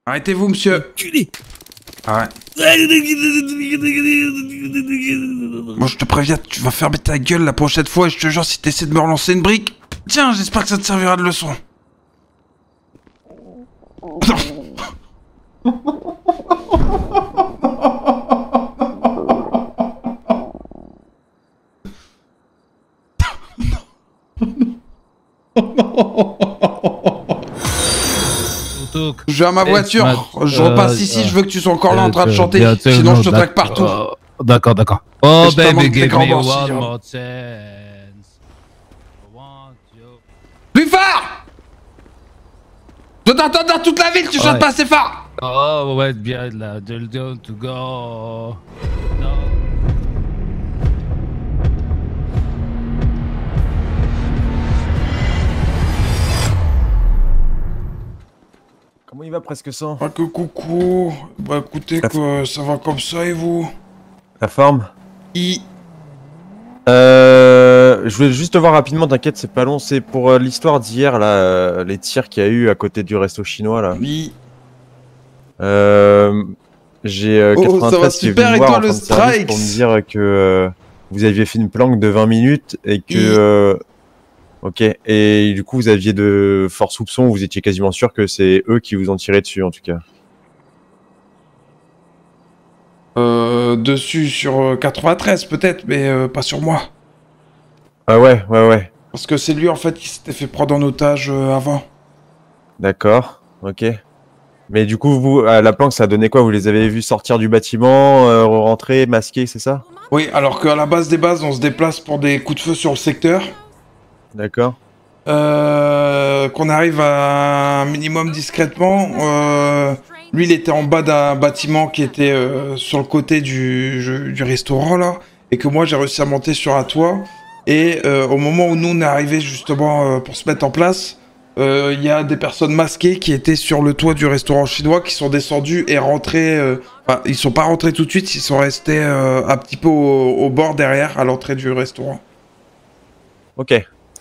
Arrêtez-vous, monsieur. Culé. Ah ouais. Moi, je te préviens, tu vas fermer ta gueule la prochaine fois et je te jure, si t'essaies de me relancer une brique... Tiens, j'espère que ça te servira de leçon. Je vais à ma voiture, je repasse ici, je veux que tu sois encore là en train de chanter, sinon je te traque partout. D'accord, d'accord. Oh baby, give me one more more chance. Plus fort! Je t'entends dans toute la ville, tu chantes pas assez fort! Oh ouais, bien là, don't to go. No. Comment il va presque 100? Ah que coucou. Bah écoutez que ça va comme ça et vous? La forme? Je voulais juste te voir rapidement, t'inquiète, c'est pas long. C'est pour l'histoire d'hier, là, les tirs qu'il y a eu à côté du resto chinois, là. Oui. J'ai 93 qui est venu me voir en fin de service pour me dire que vous aviez fait une planque de 20 minutes et que... Ok, et du coup vous aviez de forts soupçons, vous étiez quasiment sûr que c'est eux qui vous ont tiré dessus en tout cas. Dessus sur 93 peut-être, mais pas sur moi. Ah ouais. Parce que c'est lui en fait qui s'était fait prendre en otage avant. D'accord, ok. Mais du coup vous, à la planque ça a donné quoi? Vous les avez vus sortir du bâtiment, rentrer, masquer, c'est ça? Oui, alors qu'à la base des bases on se déplace pour des coups de feu sur le secteur. D'accord. Qu'on arrive à un minimum discrètement. Lui, il était en bas d'un bâtiment qui était sur le côté du restaurant, là. Et que moi, j'ai réussi à monter sur un toit. Et au moment où nous, on est arrivés, justement, pour se mettre en place, il y a des personnes masquées qui étaient sur le toit du restaurant chinois qui sont descendues et rentrées... Enfin, ils sont pas rentrés tout de suite, ils sont restés un petit peu au bord derrière, à l'entrée du restaurant. Ok.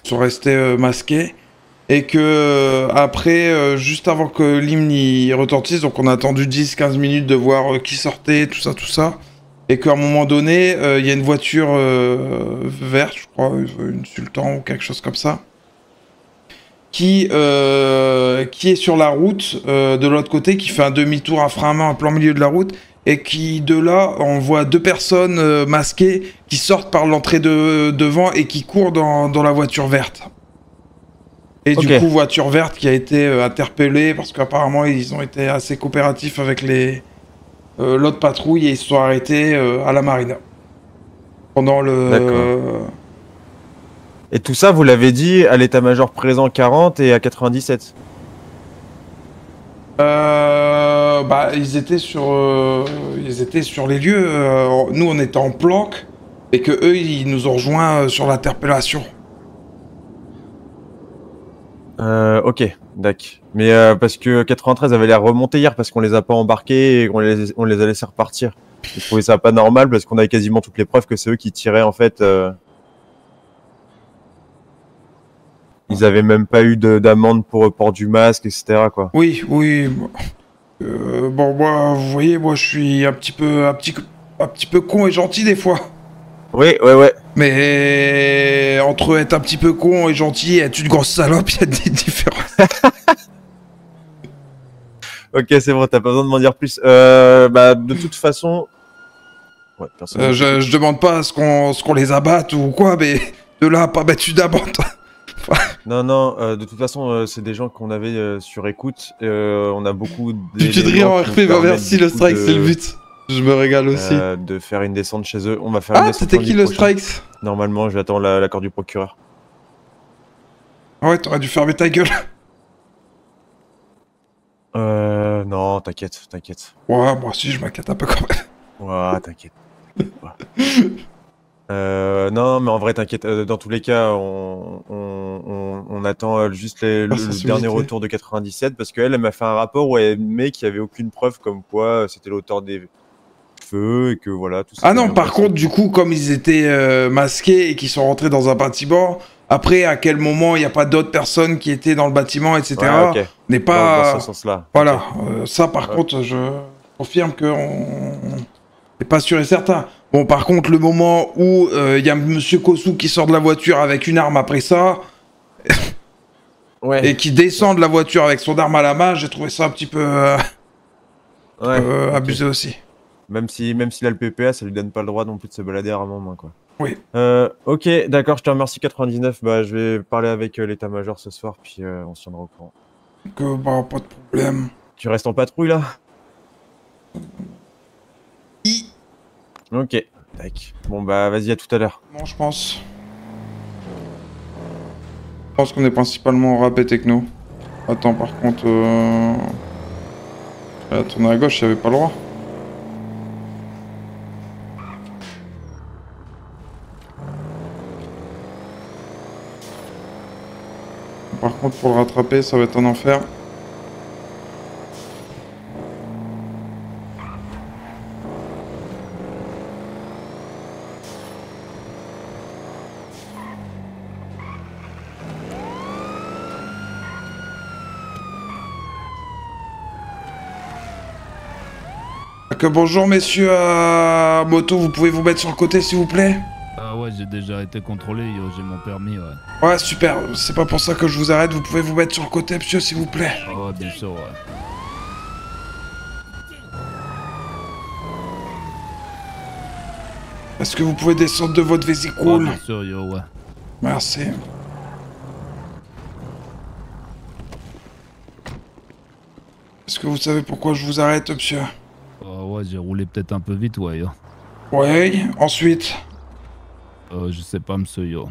Sont restés masqués et que après juste avant que l'hymne y retentisse, donc on a attendu 10-15 minutes de voir qui sortait, tout ça et qu'à un moment donné il y a une voiture verte, je crois une Sultan ou quelque chose comme ça qui est sur la route de l'autre côté, qui fait un demi-tour, un frein à main en plein milieu de la route. Et qui, de là, on voit deux personnes masquées qui sortent par l'entrée devant et qui courent dans la voiture verte. Et du coup, voiture verte qui a été interpellée parce qu'apparemment, ils ont été assez coopératifs avec l'autre patrouille et ils se sont arrêtés à la marina. Pendant le... Et tout ça, vous l'avez dit à l'état-major présent 40 et à 97? Bah, ils étaient sur les lieux. Nous, on était en planque et que eux, ils nous ont rejoints sur l'interpellation. Ok, d'accord. Mais parce que 93 avait l'air remonté hier parce qu'on les a pas embarqués et on les a laissés repartir. Je trouvais ça pas normal parce qu'on avait quasiment toutes les preuves que c'est eux qui tiraient en fait. Ils avaient même pas eu d'amende pour port du masque, etc. quoi. Oui. Bon, moi, vous voyez, moi, je suis un petit peu con et gentil des fois. Oui. Mais entre être un petit peu con et gentil et être une grosse salope, il y a des différences. Ok, c'est bon, t'as pas besoin de m'en dire plus. Bah, de toute façon... Ouais, je demande pas à ce qu'on les abatte ou quoi, mais de là à pas mettre une amende. Non, de toute façon, c'est des gens qu'on avait sur écoute. On a beaucoup Tu te rires en RP, bah merci, le strike, c'est le but. Je me régale aussi. De faire une descente chez eux. On va faire une descente. Ah, c'était qui le strike? Normalement, j'attends l'accord du procureur. Ah ouais, t'aurais dû fermer ta gueule. Non, t'inquiète. Ouais, moi aussi, je m'inquiète un peu quand même. Ouais, t'inquiète. Non, mais en vrai, t'inquiète. Dans tous les cas, on attend juste le dernier retour de 97 parce qu'elle m'a fait un rapport où elle admet qu'il n'y avait aucune preuve comme quoi c'était l'auteur des feu et que voilà, tout ça. Ah non, par contre, du coup, comme ils étaient masqués et qu'ils sont rentrés dans un bâtiment, après, à quel moment il n'y a pas d'autres personnes qui étaient dans le bâtiment, etc. Ouais, ok. N'est pas... Dans ce sens-là. Voilà, Okay. ça par contre, je confirme qu'on n'est pas sûr et certain. Bon, par contre, le moment où il y a Monsieur Kosu qui sort de la voiture avec une arme après ça, et qui descend de la voiture avec son arme à la main, j'ai trouvé ça un petit peu abusé aussi. Même s'il a le PPA, ça lui donne pas le droit non plus de se balader arme en main, quoi. Oui. Ok, d'accord, je te remercie 99. Bah, je vais parler avec l'état-major ce soir, puis on se tiendra au courant. Bah, pas de problème. Tu restes en patrouille, là? Ok, tac. Bon, bah, vas-y, à tout à l'heure. Non, je pense. Je pense qu'on est principalement rap et techno. Attends, par contre... tourner à gauche, j'avais pas le droit. Par contre, pour le rattraper, ça va être un enfer. Bonjour messieurs à moto, vous pouvez vous mettre sur le côté s'il vous plaît? Ah ouais, j'ai déjà été contrôlé, j'ai mon permis, ouais. Ouais, super, c'est pas pour ça que je vous arrête, vous pouvez vous mettre sur le côté monsieur s'il vous plaît. Ah ouais, bien sûr, ouais. Est-ce que vous pouvez descendre de votre vésicule? Ouais, bien sûr, yo, ouais. Merci. Est-ce que vous savez pourquoi je vous arrête monsieur? Ouais, j'ai roulé peut-être un peu vite, ouais, yo. Ouais, ensuite? Je sais pas, monsieur, yo.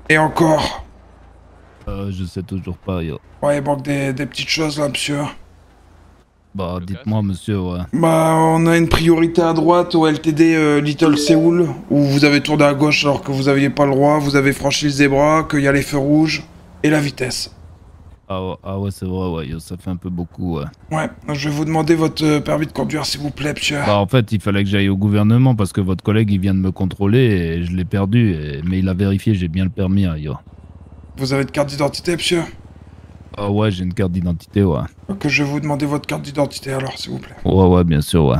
Et encore? Je sais toujours pas, yo. Ouais, il manque des petites choses là, monsieur. Bah, dites-moi, monsieur, ouais. Bah, on a une priorité à droite au LTD Little Séoul, où vous avez tourné à gauche alors que vous aviez pas le droit, vous avez franchi le zébra, qu'il y a les feux rouges, et la vitesse. Ah ouais, c'est vrai, ouais, yo, ça fait un peu beaucoup, ouais. Ouais, je vais vous demander votre permis de conduire, s'il vous plaît, monsieur. Bah, en fait, il fallait que j'aille au gouvernement parce que votre collègue, il vient de me contrôler et je l'ai perdu, mais il a vérifié, j'ai bien le permis, hein, yo. Vous avez une carte d'identité, monsieur? Ah ouais, j'ai une carte d'identité, ouais. Ok, je vais vous demander votre carte d'identité alors, s'il vous plaît. Ouais, bien sûr, ouais.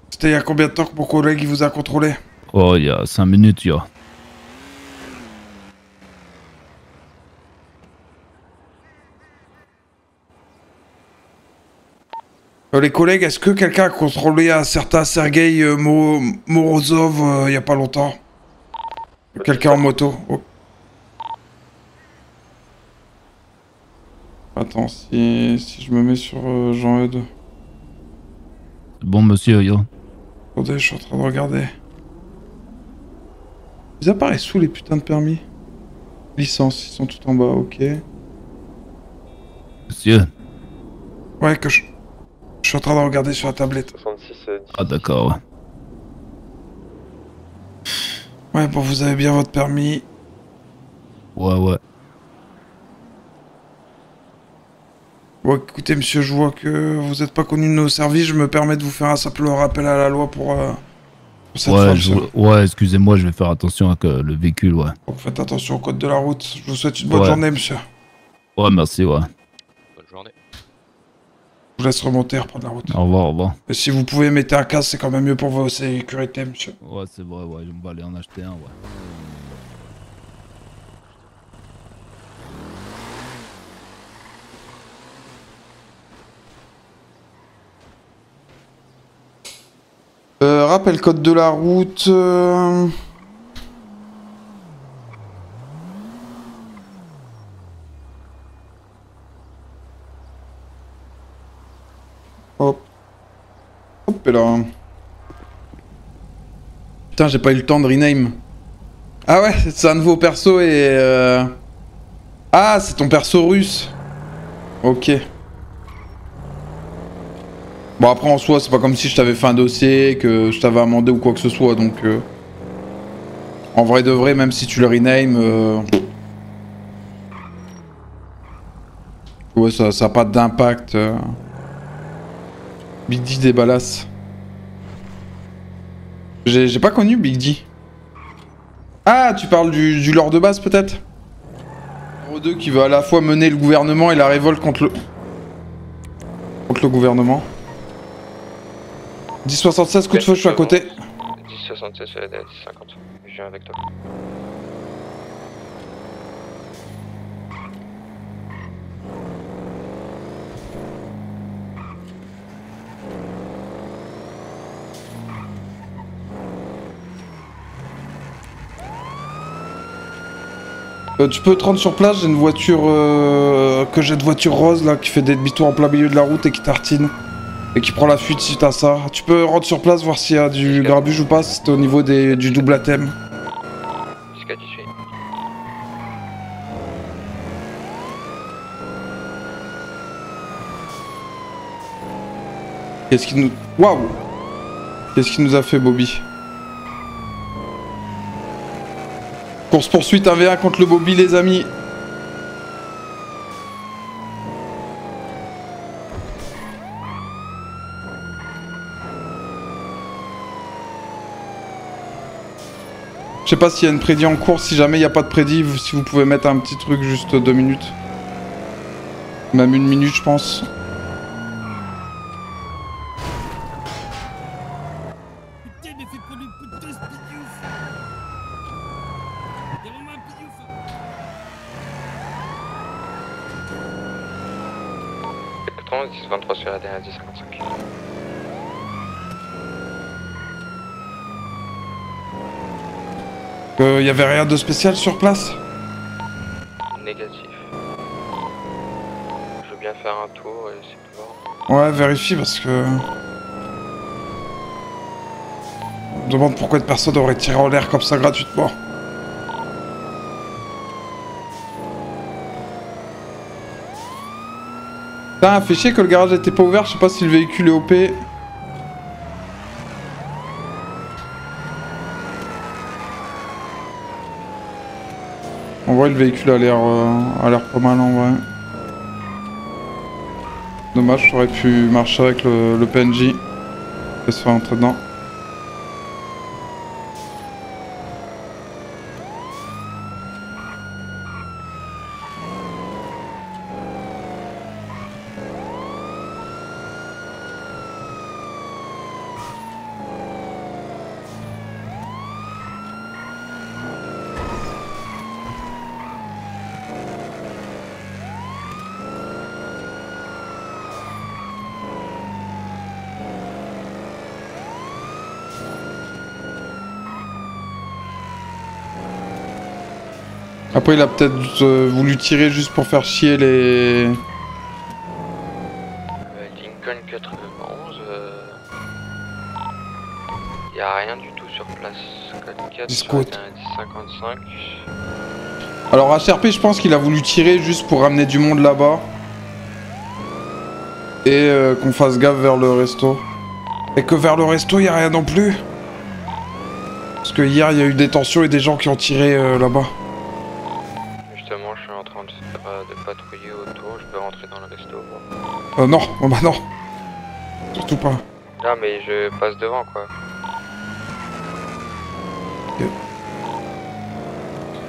C'était il y a combien de temps que mon collègue il vous a contrôlé? Oh, il y a 5 minutes, yo. Les collègues, est-ce que quelqu'un a contrôlé un certain Sergei Morozov il y a pas longtemps? Quelqu'un en moto? Oh. Attends, si je me mets sur Jean-Eudes. Bon, monsieur, yo. Attendez, je suis en train de regarder. Ils apparaissent sous les putains de permis. Licence, ils sont tout en bas, ok. Monsieur. Ouais, que je suis en train de regarder sur la tablette. 66, Ah, d'accord, ouais. Ouais, bon, vous avez bien votre permis. Ouais. Bon, écoutez, monsieur, je vois que vous n'êtes pas connu de nos services. Je me permets de vous faire un simple rappel à la loi pour cette fois, ouais, excusez-moi, je vais faire attention avec le véhicule, ouais. Donc faites attention au code de la route. Je vous souhaite une bonne journée, monsieur. Ouais, merci, ouais. Bonne journée. Je vous laisse remonter et reprendre la route. Au revoir. Et si vous pouvez mettre un casque, c'est quand même mieux pour vos sécurités, monsieur. Ouais, c'est vrai, ouais, je vais aller en acheter un, ouais. Rappel code de la route. Hop. Hop là. Putain, j'ai pas eu le temps de rename. Ah ouais, c'est un nouveau perso et... Ah, c'est ton perso russe. Ok. Bon, après, en soi, c'est pas comme si je t'avais fait un dossier, que je t'avais amendé ou quoi que ce soit, donc... En vrai de vrai, même si tu le rename... Ouais, ça a pas d'impact. Big D des balasses. J'ai pas connu Big D. Ah, tu parles du lord de base peut-être? Numéro 2 qui veut à la fois mener le gouvernement et la révolte contre le gouvernement. 1076, coup de feu, je suis à côté. 1076, c'est la 1050. Je viens avec toi. Tu peux te rendre sur place, j'ai une voiture de voiture rose là qui fait des demi-tours en plein milieu de la route et qui tartine. Et qui prend la fuite si t'as ça. Tu peux rentrer sur place voir s'il y a du grabuge ou pas, si c'était au niveau du double ATM. Qu'est-ce qu'il nous... Waouh! Qu'est-ce qu'il nous a fait Bobby? Course poursuite 1v1 contre le Bobby les amis. Je sais pas s'il y a une prédit en course, si jamais il n'y a pas de prédit, si vous pouvez mettre un petit truc juste 2 minutes. Même 1 minute je pense. Sur la dernière 1055. Y avait rien de spécial sur place? Négatif. Je veux bien faire un tour et c'est tout bon. Ouais, vérifie parce que... Je me demande pourquoi une personne aurait tiré en l'air comme ça gratuitement. Putain, fait chier que le garage était pas ouvert, je sais pas si le véhicule est OP. En vrai, le véhicule a l'air pas mal en vrai. Dommage, j'aurais pu marcher avec le PNJ et se faire entrer dedans. Après il a peut-être voulu tirer juste pour faire chier les... Lincoln 91, y a rien du tout sur place. Code 4 sur la 1055. Alors HRP je pense qu'il a voulu tirer juste pour ramener du monde là-bas. Et qu'on fasse gaffe vers le resto. Et que vers le resto y a rien non plus. Parce que hier il y a eu des tensions et des gens qui ont tiré là-bas. Justement je suis en train de patrouiller autour, je peux rentrer dans le resto. Non, oh bah non. Surtout pas. Non mais je passe devant quoi. Okay.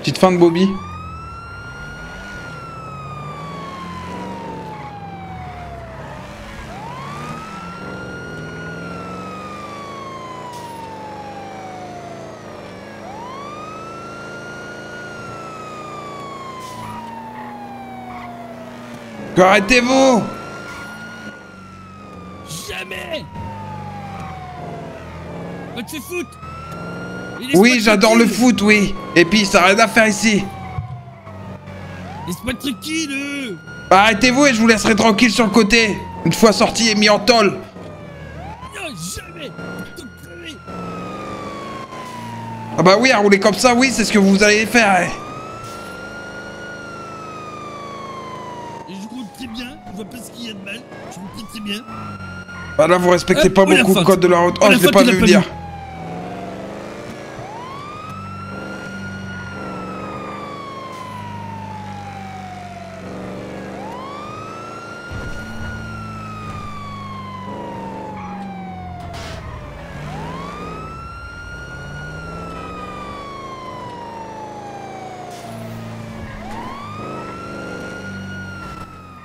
Petite fin de Bobby. Arrêtez-vous! Jamais! Va te faire foutre! Oui, j'adore le foot, oui! Et puis, ça n'a rien à faire ici! Laisse-moi tranquille! Arrêtez-vous et je vous laisserai tranquille sur le côté! Une fois sorti et mis en tôle! Non, jamais! Ah bah oui, à rouler comme ça, oui, c'est ce que vous allez faire, hein. Bah là, vous respectez pas beaucoup le code de la route. Oh, je l'ai pas vu venir.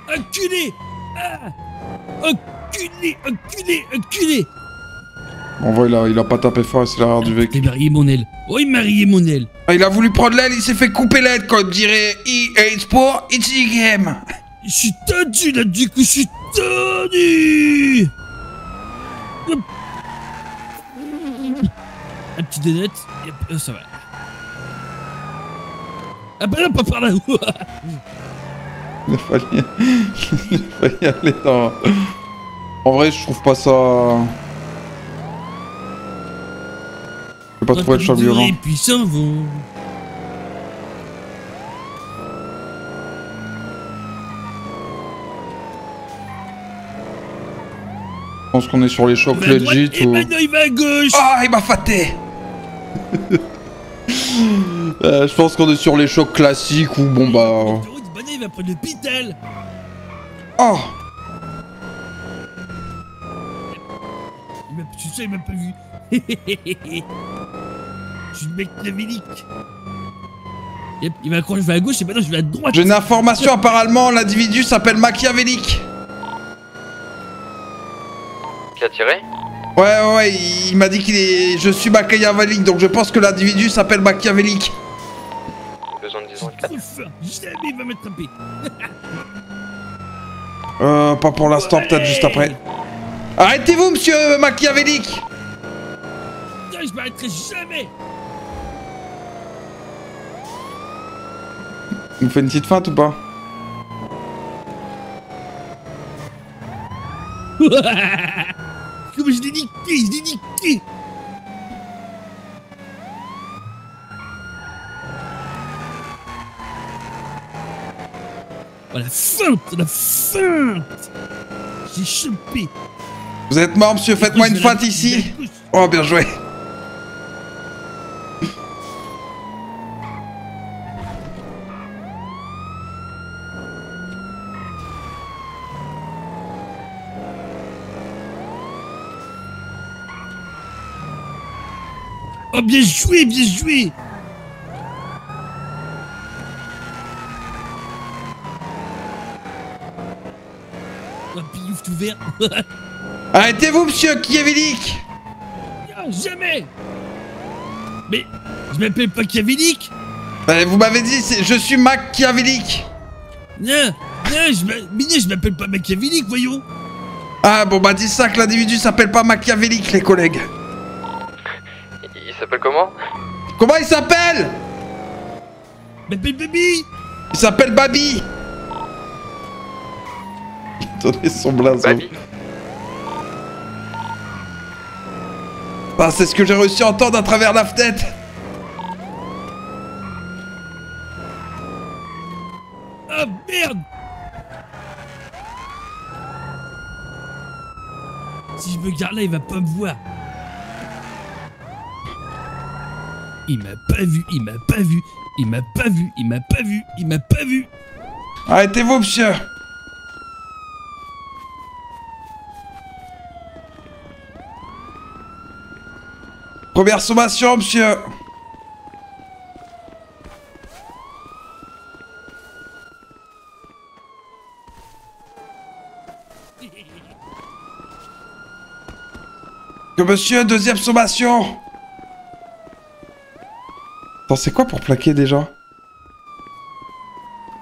Enculé! Ah! Enculé! Enculé! Enculé! On voit, il a pas tapé fort, c'est l'erreur du véhicule. Il m'a rayé mon aile. Oh, il m'a rayé mon aile. Ah, il a voulu prendre l'aile, il s'est fait couper l'aile, comme dirait EA Sport, it's a game. Je suis tendu là, du coup, je suis tendu. Un petit donut, et hop, ça va. Ah bah là, pas par là. Il fallait aller dans... En vrai, je trouve pas ça... Je vais pas trouver le choc violent. Et puis s'en vont. Je pense qu'on est sur les chocs legit ou... ou... Et maintenant il va à gauche. Ah, il m'a faté. Je pense qu'on est sur les chocs classiques ou bon bah... Il va prendre l'hôpital. Oh. Tu sais, il m'a pas vu. Je suis le mec machiavélique. Yep, il m'a cru, je vais à gauche et maintenant je vais à droite. J'ai une information, apparemment l'individu s'appelle machiavélique. Qui a tiré? Ouais, il m'a dit qu'il est... Je suis machiavélique, donc je pense que l'individu s'appelle machiavélique. Besoin de 10 ans. Trop fort, jamais il va m'attraper. Pas pour l'instant, peut-être juste après. Arrêtez-vous, monsieur machiavélique. Non, je m'arrêterai jamais. On fait une petite feinte ou pas? Comme je l'ai niqué, Oh, la feinte. J'ai chopé. Vous êtes mort, monsieur, faites-moi une feinte ici. Oh, bien joué. Oh, bien joué, bien joué. Oh, piouf tout vert. Arrêtez-vous, monsieur machiavélique. Non, jamais. Mais je m'appelle pas machiavélique. Vous m'avez dit, je suis machiavélique. Non, je m'appelle pas machiavélique, voyons. Ah bon, bah dis ça que l'individu s'appelle pas machiavélique, les collègues. Il s'appelle comment? Comment il s'appelle? M'appelle Baby. Il s'appelle Babi. Donnez son blason. Babi. Ah, c'est ce que j'ai réussi à entendre à travers la fenêtre. Ah merde. Si je me garde là, il va pas me voir. Il m'a pas vu, il m'a pas vu, il m'a pas vu, il m'a pas vu, il m'a pas vu. Arrêtez-vous, monsieur. Première sommation, monsieur. Que monsieur, deuxième sommation. Attends, c'est quoi pour plaquer déjà?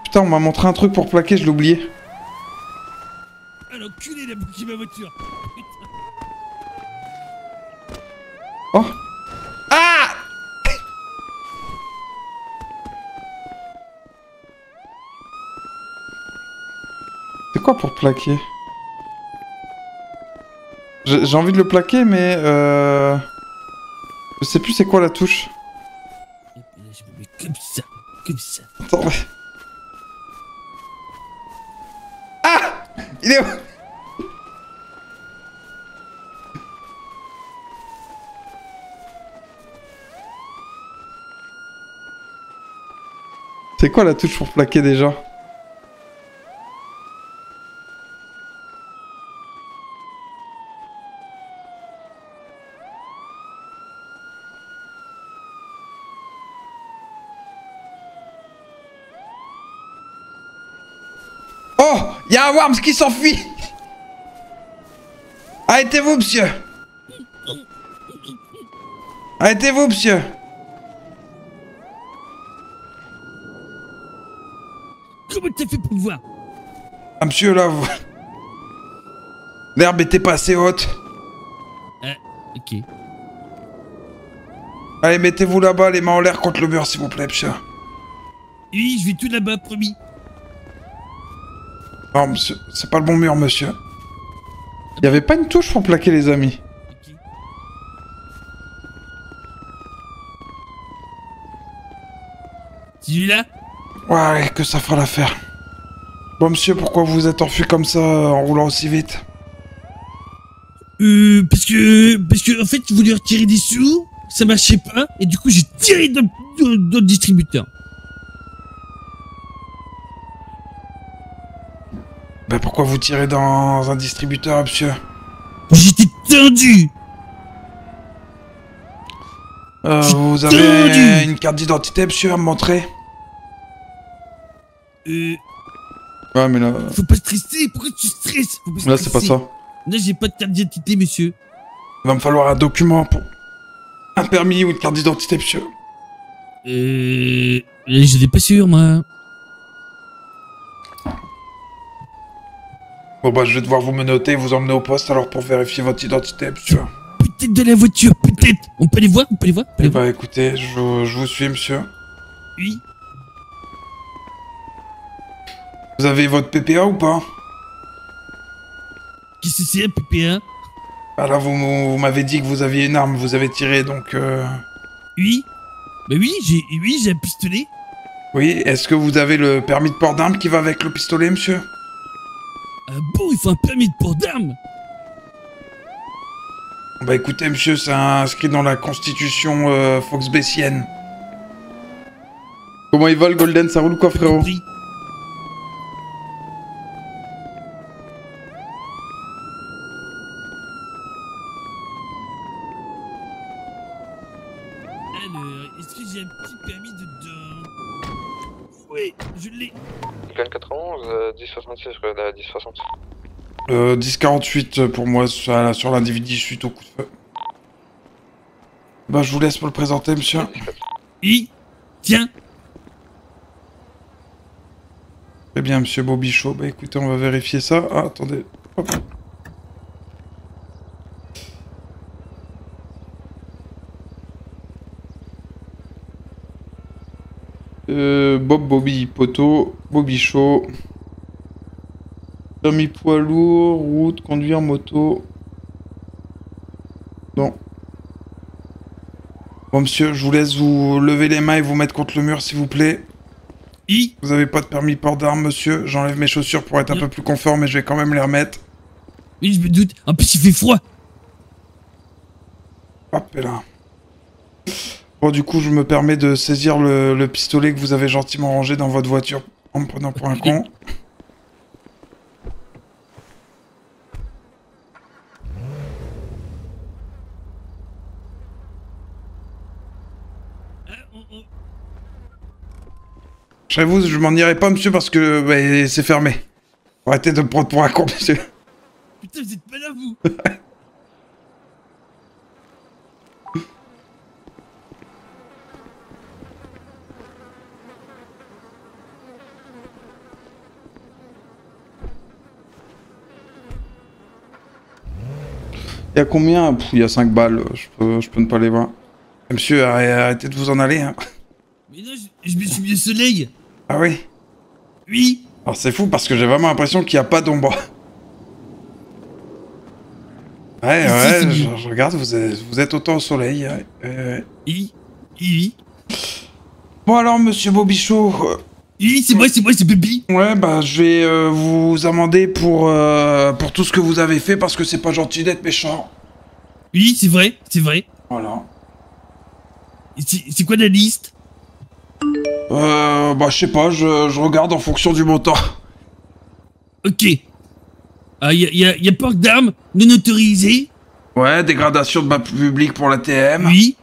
Putain, on m'a montré un truc pour plaquer, je l'ai oublié. Ah l'enculé, il a bouqué ma voiture. Putain. Oh. Ah. C'est quoi pour plaquer? J'ai envie de le plaquer, mais je sais plus c'est quoi la touche. Et puis là, je me mets comme ça, comme ça. Attends. Ah! Il est où? C'est quoi la touche pour plaquer déjà? Oh! Y'a un Worms qui s'enfuit. Arrêtez-vous, monsieur. Arrêtez-vous, monsieur. Comment t'as fait pour le voir? Ah, monsieur, là, vous... L'herbe était pas assez haute. Ok. Allez, mettez-vous là-bas, les mains en l'air contre le mur, s'il vous plaît, monsieur. Oui, je vais tout là-bas, promis. Non, monsieur, c'est pas le bon mur, monsieur. Y avait pas une touche pour plaquer les amis. Ok. Celui-là? Ouais, que ça fera l'affaire. Bon, monsieur, pourquoi vous vous êtes enfui comme ça, en roulant aussi vite? Parce que, en fait, je voulais retirer des sous, ça marchait pas, et du coup, j'ai tiré dans le distributeur. Bah, pourquoi vous tirez dans un distributeur, monsieur? J'étais tendu! Vous avez une carte d'identité, monsieur, à me montrer? Ouais, mais là... Faut pas stresser, pourquoi tu stresses? Faut pas stresser. Là, c'est pas ça. Là, j'ai pas de carte d'identité, monsieur. Il va me falloir un document pour... Un permis ou une carte d'identité, monsieur. Je n'étais pas sûr, moi. Bon, bah, je vais devoir vous menotter et vous emmener au poste, alors, pour vérifier votre identité, monsieur. Peut-être de la voiture, peut-être. On peut les voir, on peut les voir, on peut les voir. Bah, écoutez, je vous suis, monsieur. Oui. Vous avez votre PPA ou pas? Qu'est-ce que c'est, un PPA? Ah là, vous m'avez dit que vous aviez une arme, vous avez tiré, donc... Oui. Bah oui, j'ai un pistolet. Oui, est-ce que vous avez le permis de port d'armes qui va avec le pistolet, monsieur? Ah bon, il faut un permis de port d'armes? Bah écoutez, monsieur, c'est inscrit dans la constitution foxbessienne. Comment il va, le Golden? Ça roule ou quoi, frérot? Compris. Est-ce que j'ai un petit permis dedans? Oui, je l'ai. Golden 91, 1066, je regarde à 1060. 1048 pour moi sur l'individu suite au coup de feu. Bah je vous laisse pour le présenter, monsieur. Oui. Tiens. Très bien, monsieur Bobichot. Bah écoutez, on va vérifier ça. Ah, attendez. Hop. Bobby, poteau, Bobichot. Permis poids lourd, route, conduire, moto. Non. Bon, monsieur, je vous laisse vous lever les mains et vous mettre contre le mur, s'il vous plaît. Oui. Vous avez pas de permis port d'armes, monsieur. J'enlève mes chaussures pour être un peu plus confort, mais je vais quand même les remettre. Oui, je me doute. En plus, il fait froid. Hop, et là. Bon, du coup, je me permets de saisir le pistolet que vous avez gentiment rangé dans votre voiture en me prenant pour un con. J'avoue, je m'en irai pas, monsieur, parce que bah, c'est fermé. Arrêtez de me prendre pour un con, monsieur. Putain, vous êtes pas là, vous. Il y a combien? Il y a 5 balles, je peux ne pas les voir. Monsieur, arrêtez de vous en aller, hein. Mais non, je me suis mis au soleil. Ah oui? Oui. Alors c'est fou parce que j'ai vraiment l'impression qu'il n'y a pas d'ombre. Ouais, je regarde, vous êtes autant au soleil. Oui. Oui. Bon alors, monsieur Bobichot... Oui, c'est moi, c'est Baby. Ouais, bah je vais vous amender pour tout ce que vous avez fait parce que c'est pas gentil d'être méchant. Oui, c'est vrai, c'est vrai. Voilà. C'est quoi la liste? Bah je sais pas, je regarde en fonction du montant. Ok. Ah, y a port d'armes non autorisé. Ouais, dégradation de bain public pour l'ATM. Oui.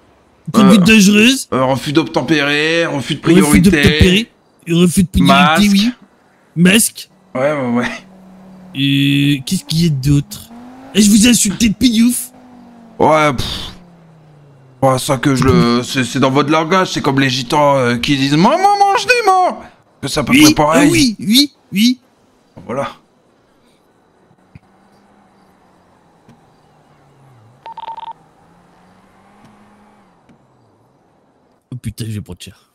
Conduite dangereuse. Refus d'obtempérer, refus de priorité. Refus de priorité, Masque. oui. Masque. Ouais. Qu'est-ce qu'il y a d'autre? Je vous ai insulté de pignouf. Ouais, ouais, ça que je le... C'est dans votre langage, c'est comme les gitans qui disent « Maman, mange des morts !» Que c'est à peu près pareil. Oui. Voilà. Oh putain, je vais prendre cher.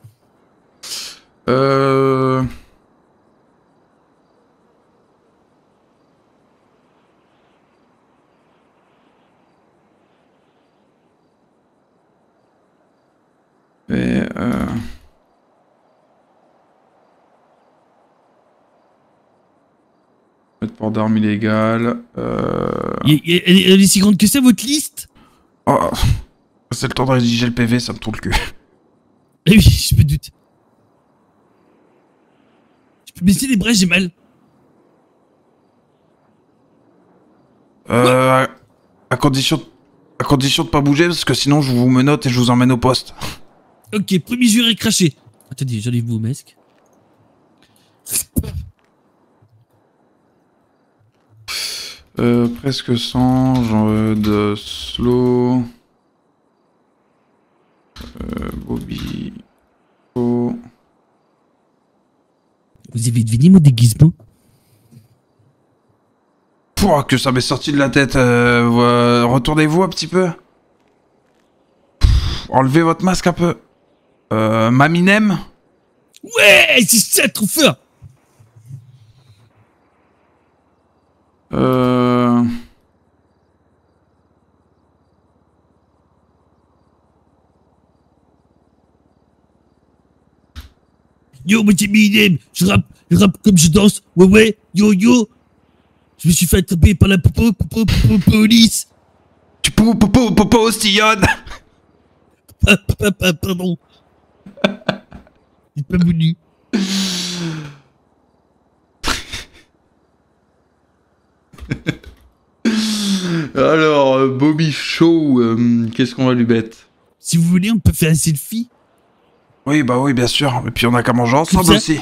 Port d'armes illégales. Elle est si grande que ça, votre liste? Oh, c'est le temps de rédiger le PV, ça me tourne le cul. Eh oui, je me doute. Je peux baisser les bras, j'ai mal. À condition de pas bouger, parce que sinon je vous menotte et je vous emmène au poste. Ok, premier juré craché. Attendez, j'enlève vos masques. Presque 100, genre de slow. Bobby. Oh. Vous avez deviné mon déguisement? Pouah, que ça m'est sorti de la tête. Retournez-vous un petit peu. Enlevez votre masque un peu. Maminem. Ouais, c'est ça, trop fort. Yo, moi c'est Eminem, je rappe comme je danse, ouais, yo. Je me suis fait attraper par la police. Tu postillonnes. Pardon. J'ai pas voulu. Alors, Bobby Show, qu'est-ce qu'on va lui mettre? Si vous voulez, on peut faire un selfie. Oui, bah oui, bien sûr. Et puis on a qu'à manger ensemble aussi.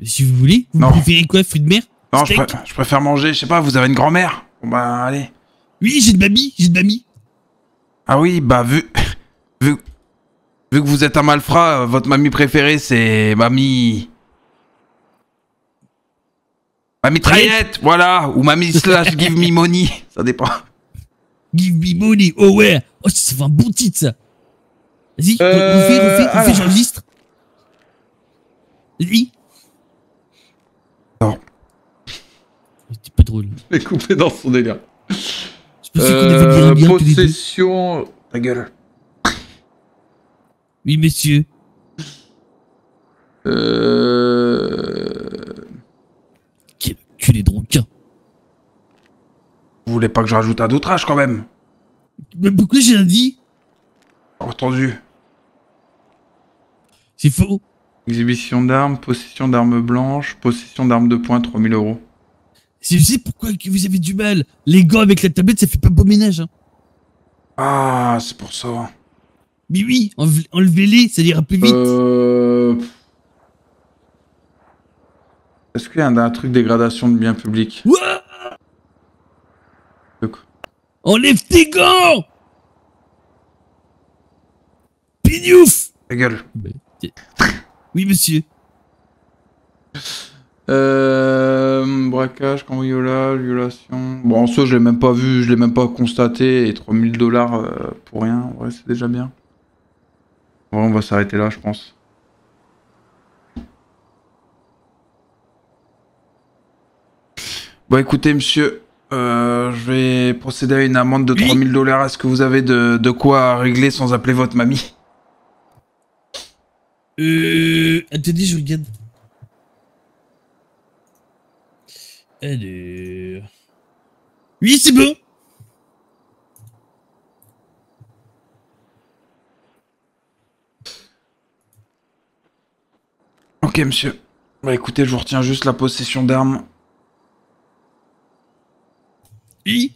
Si vous voulez, vous préférez quoi, fruits de mer? Non, je préfère manger, je sais pas, vous avez une grand-mère? Bon bah, allez. Oui, j'ai de mamie. Ah oui, bah vu que vous êtes un malfrat, votre mamie préférée c'est mamie Traillette, voilà, ou mamie slash give me money, ça dépend. Give me money, oh ouais, oh ça fait un bon titre ça. Vas-y, on fait, j'enregistre. Vas-y. Non. C'était pas drôle. Je vais couper dans son délire. Je pensais qu'on avait bien possession... Ta gueule. Oui, monsieur. Quel culé de ronquin. Vous voulez pas que je rajoute un d'outrage quand même? Mais pourquoi j'ai rien dit? Entendu. C'est faux. Exhibition d'armes, possession d'armes blanches, possession d'armes de poing, 3000 €. Je sais pourquoi que vous avez du mal. Les gants avec la tablette, ça fait pas beau ménage. Hein. Ah, c'est pour ça. Mais oui, enlevez-les, ça ira plus vite. Est-ce qu'il y a un truc dégradation de biens publics? Ouah, enlève tes gants! Pignouf! Ta gueule. Oui, monsieur. Braquage, cambriolage, violation... Bon, ça, je l'ai même pas vu, je l'ai même pas constaté, et 3000 $ pour rien, ouais, c'est déjà bien. Ouais, on va s'arrêter là, je pense. Bon, écoutez, monsieur, je vais procéder à une amende de 3000 $. Est-ce que vous avez de quoi régler sans appeler votre mamie? Attendez, je regarde. Alors... Oui, c'est bon. Ok, monsieur. Bah écoutez, je vous retiens juste la possession d'armes. Oui.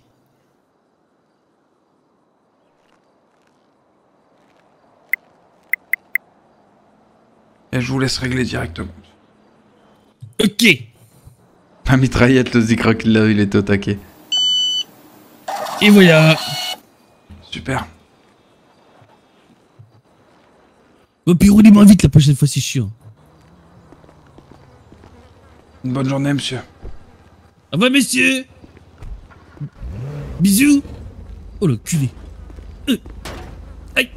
Et je vous laisse régler directement. Ok. La mitraillette, le Zikrak, il était au taquet. Et voilà. Super. Bon, puis roulez-moi vite la prochaine fois, c'est chiant. Une bonne journée, monsieur. Au revoir, messieurs. Bisous. Oh, le culé. Aïe.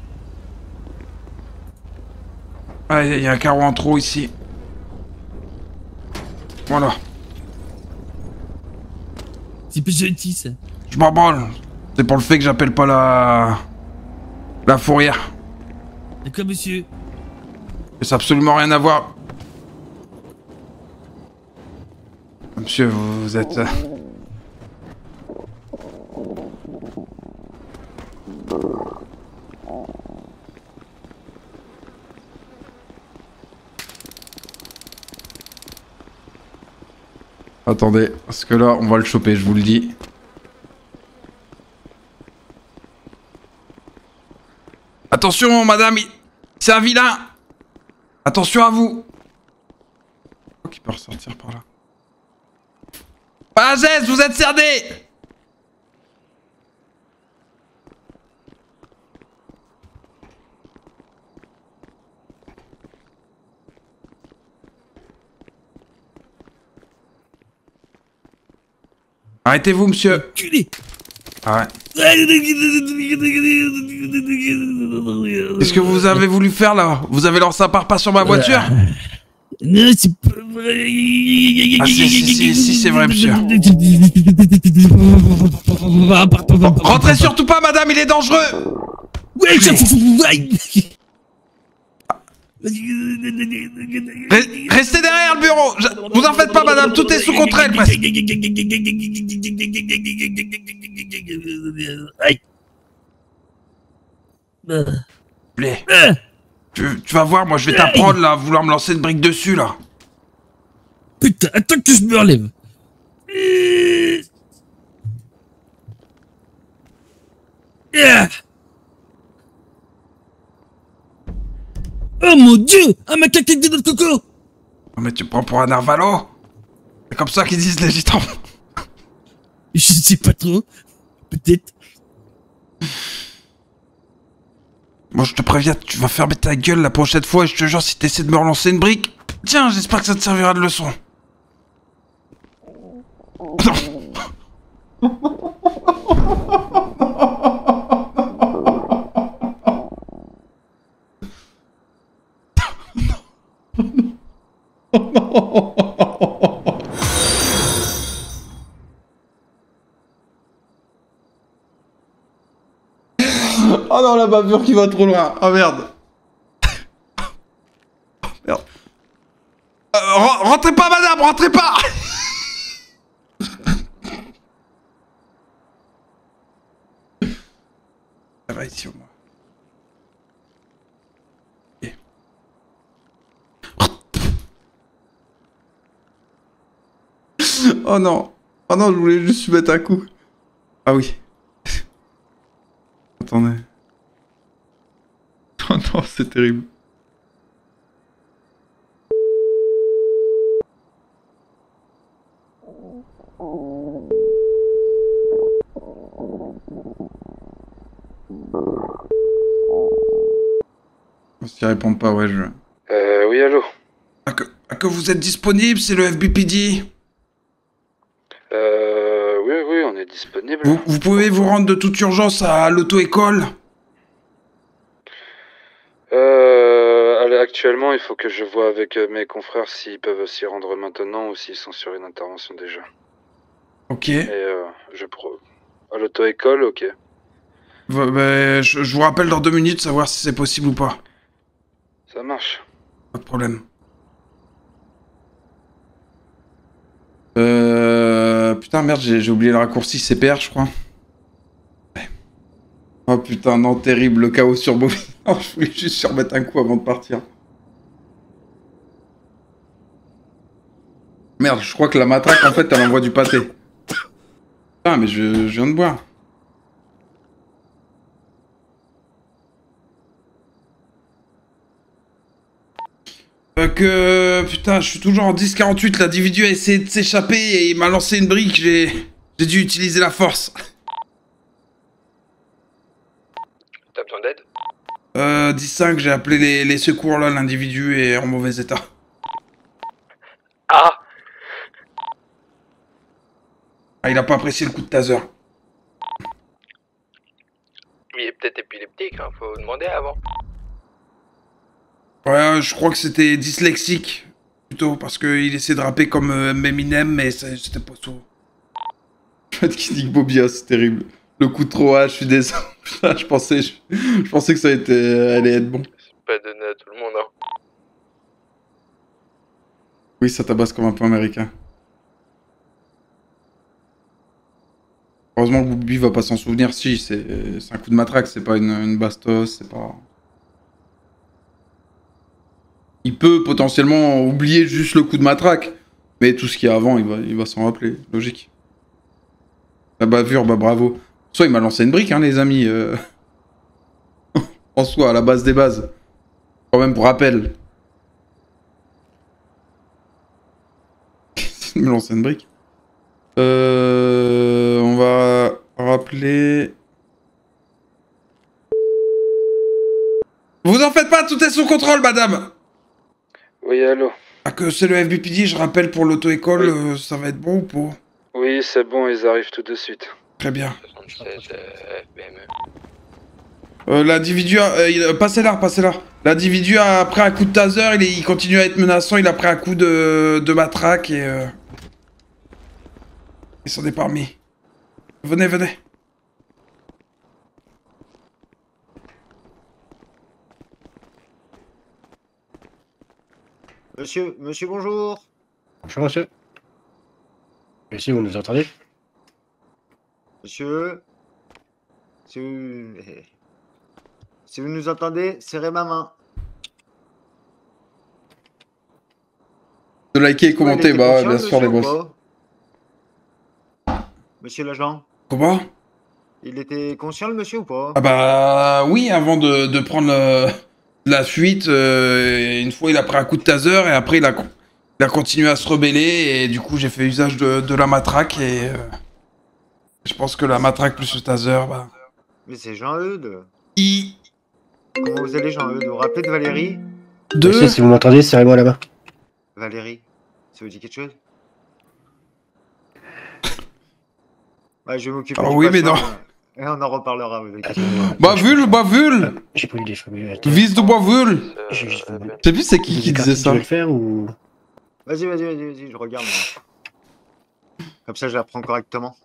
Ah, il y a un carreau en trop ici. Voilà. C'est pas gentil, ça. Je m'en branle. C'est pour le fait que j'appelle pas la fourrière. D'accord, monsieur. Ça n'a absolument rien à voir. Monsieur, vous êtes... Attendez, parce que là, on va le choper, je vous le dis. Attention, madame, c'est un vilain. Attention à vous. Oh, qui peut ressortir par là. Pagès, vous êtes cerné. Arrêtez-vous, monsieur. Culé. Ah ouais. Qu'est-ce que vous avez voulu faire là? Vous avez lancé un pare-pas sur ma voiture? Non, c'est pas vrai. Ah si, c'est vrai, monsieur. Rentrez surtout pas, madame, il est dangereux. Ouais, ça Restez derrière le bureau. Vous en faites pas, madame, tout est sous contrôle presque. Allez. Tu vas voir, moi je vais t'apprendre là, à vouloir me lancer une brique dessus là. Putain, attends que je me relève. Oh mon dieu, un macaque avec des noix de coco. Non mais tu me prends pour un narvalo? C'est comme ça qu'ils disent les gitans. Je sais pas trop. Peut-être. Moi je te préviens, tu vas fermer ta gueule la prochaine fois et je te jure si t'essaies de me relancer une brique. Tiens, j'espère que ça te servira de leçon. Oh non, la bavure qui va trop loin. Oh merde. Merde. Rentrez pas, madame, rentrez pas. Ça va ici au moins. Okay. Oh non. Oh non, je voulais juste lui mettre un coup. Ah oui. Attendez. Oh non, c'est terrible. S'ils répondent pas, ouais, je... Oui, allô. Que vous êtes disponible, c'est le FBPD. Oui, on est disponible. Vous pouvez vous rendre de toute urgence à l'auto-école? Actuellement, il faut que je vois avec mes confrères s'ils peuvent s'y rendre maintenant ou s'ils sont sur une intervention déjà. Ok. Et à l'auto-école, ok. Bah, je vous rappelle dans 2 minutes, savoir si c'est possible ou pas. Ça marche. Pas de problème. Putain, merde, j'ai oublié le raccourci CPR, je crois. Ouais. Oh putain, non, terrible, le chaos sur Bobby. Oh, je voulais juste surmettre un coup avant de partir. Merde, je crois que la matraque, en fait, elle envoie du pâté. Putain, mais je viens de boire. Putain, je suis toujours en 10-48, l'individu a essayé de s'échapper et il m'a lancé une brique, j'ai dû utiliser la force. T'as besoin d'aide? 10-5, j'ai appelé les secours là, l'individu est en mauvais état. Ah! Ah, il a pas apprécié le coup de taser. Il est peut-être épileptique, hein, faut demander avant. Ouais, je crois que c'était dyslexique, plutôt, parce qu'il essaie de rapper comme Eminem, mais c'était pas tout. Le fait qu'il dit que Bobia, c'est terrible. Le coup de trop haut, je suis désolé. Putain, je pensais que ça allait être bon. C'est pas donné à tout le monde, hein. Oui, ça tabasse comme un peu américain. Heureusement que Bobby va pas s'en souvenir, si, c'est un coup de matraque, c'est pas une bastos, c'est pas... Il peut potentiellement oublier juste le coup de matraque, mais tout ce qu'il y a avant, il va s'en rappeler, logique. La bavure, bah bravo. Soit il m'a lancé une brique, hein, les amis. En soi, à la base des bases. Quand même, pour rappel. Il me lance une brique. On va rappeler... Vous en faites pas, tout est sous contrôle, madame. Oui, allô. Ah, que c'est le FBPD, je rappelle pour l'auto-école, Oui. ça va être bon ou pas? Oui, c'est bon, ils arrivent tout de suite. Très bien. 76 FBME. L'individu passez là. L'individu a pris un coup de taser, il continue à être menaçant, il a pris un coup de matraque et il s'en est pas remis. Venez. Monsieur, bonjour. Bonjour, monsieur. Monsieur, vous nous entendez? Monsieur, si vous nous entendez, serrez ma main. De liker et commenter, bah bien sûr les boss. Monsieur l'agent, Comment? il était conscient le monsieur ou pas? Ah bah oui, avant de prendre la fuite, une fois il a pris un coup de taser et après il a continué à se rebeller et du coup j'ai fait usage de la matraque et je pense que la matraque plus le taser, bah... Mais c'est Jean-Eudes. I... Comment vous allez Jean-Eudes? Vous vous rappelez de Valérie? Monsieur, si vous m'entendez, serrez-moi la main. Valérie, ça vous dit quelque chose? Ouais, je vais m'occuper Ah du oui, mais patient, non. Et on en reparlera. Vous inquiétez Bavule. J'ai pris des familles. Vis de Bavule. J'ai juste Je sais plus c'est qui disait ça. Tu veux le faire ou... Vas-y, je regarde. Moi. Comme ça, je la prends correctement.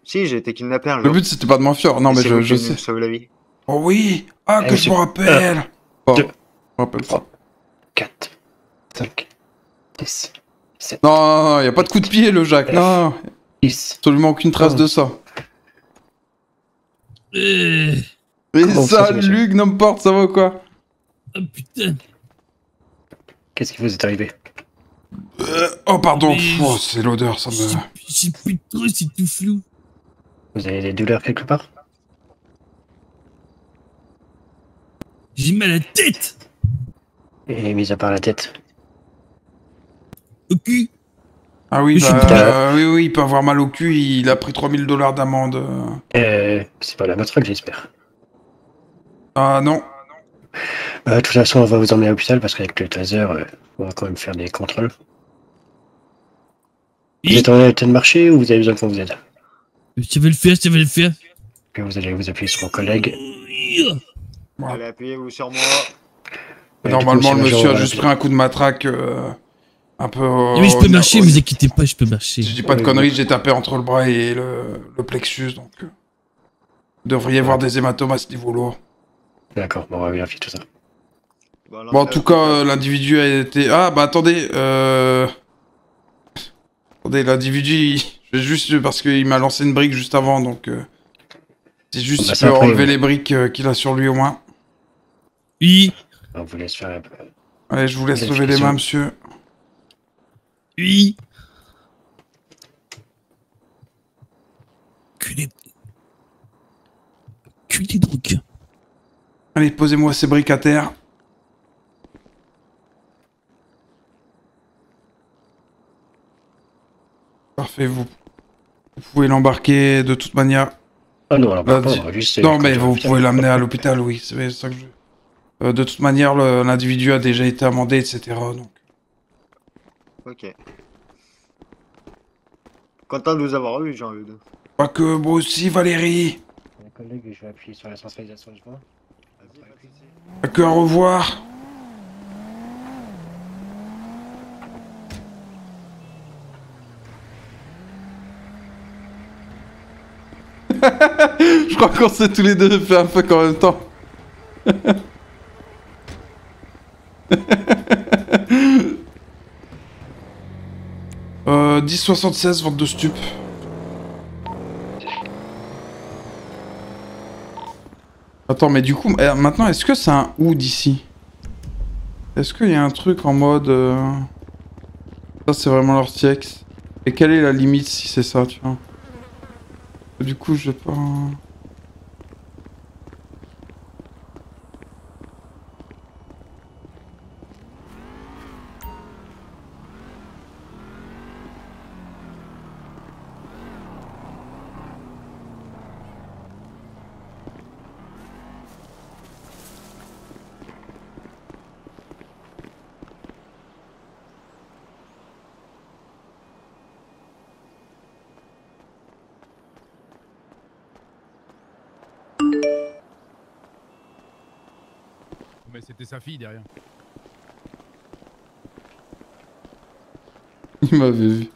Si, j'ai été kidnappé un jour. Le but c'était pas de m'enfuir, non mais je sais. Sauve la vie. Oh oui. Ah, que je me rappelle. Oh, je me rappelle pas. 4, 5, 10, 7, Non, y a pas de coup de pied le Jacques, non. 10. Absolument aucune trace de ça. Et salut Gnomport, ça va ou quoi? Oh putain. Qu'est-ce qui vous est arrivé? Oh pardon, Mais oh, c'est l'odeur, ça me... J'ai plus trop, c'est tout flou. Vous avez des douleurs quelque part? J'ai mal à la tête. Et mis à part la tête? Au cul. Ah oui, Mais je suis oui, il peut avoir mal au cul, il a pris $3000 d'amende. C'est pas la matraque, j'espère. Ah non. De toute façon, on va vous emmener à l'hôpital parce qu'avec le taser, on va quand même faire des contrôles. Vous êtes en état de marcher ou vous avez besoin qu'on vous aide? Je vais le faire. Que vous allez vous appuyer sur mon collègue. Allez, appuyez-vous sur moi. Normalement, le monsieur a juste pris un coup de matraque un peu... Mais je peux marcher, vous inquiétez pas, je peux marcher. Je dis pas de conneries, j'ai tapé entre le bras et le plexus, donc... Vous devriez voir des hématomes à ce niveau-là. D'accord, bon, on va vérifier tout ça. Bon, En tout cas, l'individu a été... Ah, bah attendez, Attendez, l'individu, juste parce qu'il m'a lancé une brique juste avant, donc... C'est juste qu'il peut enlever les briques qu'il a sur lui au moins. Oui. On vous laisse faire un peu... Allez, je vous laisse lever les mains, monsieur. Oui. Culé de roquin. Allez, posez-moi ces briques à terre. parfait. Vous pouvez l'embarquer de toute manière. Ah non, alors pas, juste... Non, mais vous pouvez l'amener à l'hôpital, oui. C'est ça que je... de toute manière, l'individu a déjà été amendé, etc. Donc... Ok. Content de vous avoir eu, Jean-Eudes. Pas que moi aussi, Valérie. Mes collègues, je vais appuyer sur la sensibilisation du vent. Pas que au revoir. Je crois qu'on s'est tous les deux fait un fuck en même temps. 10,76, vente de stup. Attends, mais du coup, maintenant, est-ce que c'est un ou d'ici? Est-ce qu'il y a un truc en mode... Ça, c'est vraiment leur TX. Et quelle est la limite si c'est ça, tu vois? Du coup, je vais pas... Mais c'était sa fille derrière. Il m'avait vu.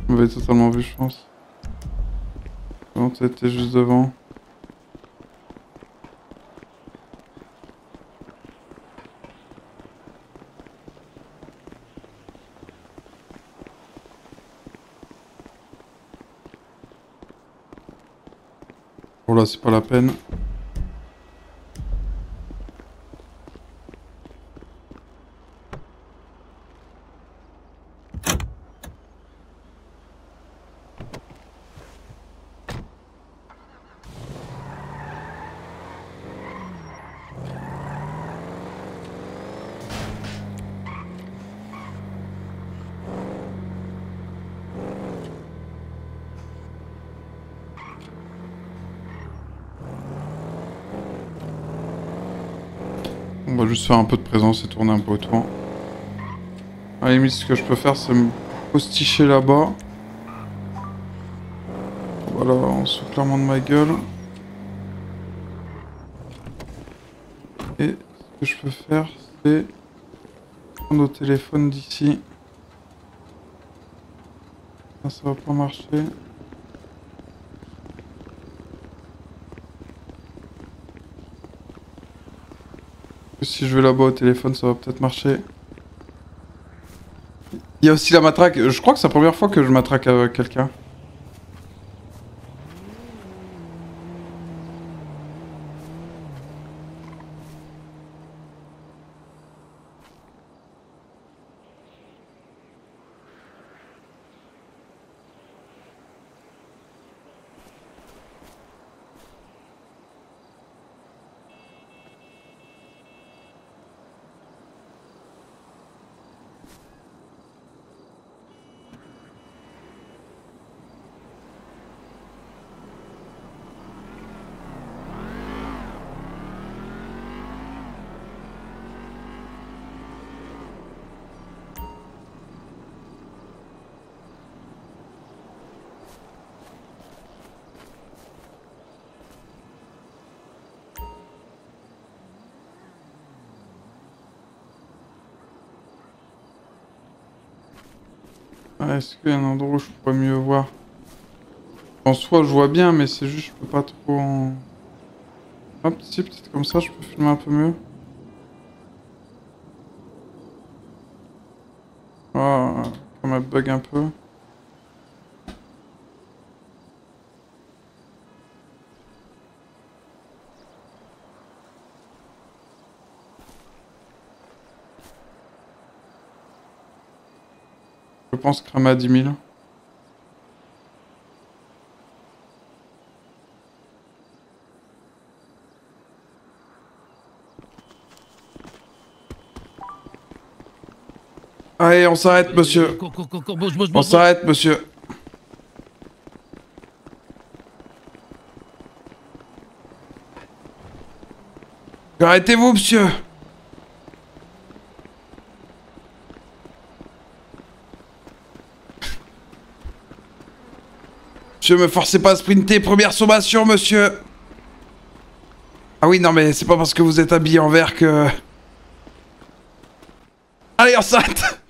Il m'avait totalement vu, je pense. Non, t'étais juste devant. Bon là, c'est pas la peine. On va juste faire un peu de présence et tourner un peu autour. À la limite, ce que je peux faire, c'est me posticher là-bas. Voilà, on se fout clairement de ma gueule. Et ce que je peux faire, c'est prendre au téléphone d'ici. Ça va pas marcher. Si je vais là-bas au téléphone, ça va peut-être marcher. Il y a aussi la matraque. Je crois que c'est la première fois que je matraque avec quelqu'un. Est-ce qu'il y a un endroit où je pourrais mieux voir? En soi, je vois bien, mais c'est juste, je peux pas trop... Hop, si, peut-être comme ça, je peux filmer un peu mieux. Ah, comme elle bug un peu. Je pense cramer à 10 000. Allez, on s'arrête, monsieur. On s'arrête, monsieur. Arrêtez-vous, monsieur. Monsieur, me forcez pas à sprinter. Première sommation, monsieur. Ah oui, non, mais c'est pas parce que vous êtes habillé en vert que... Allez, on s'arrête.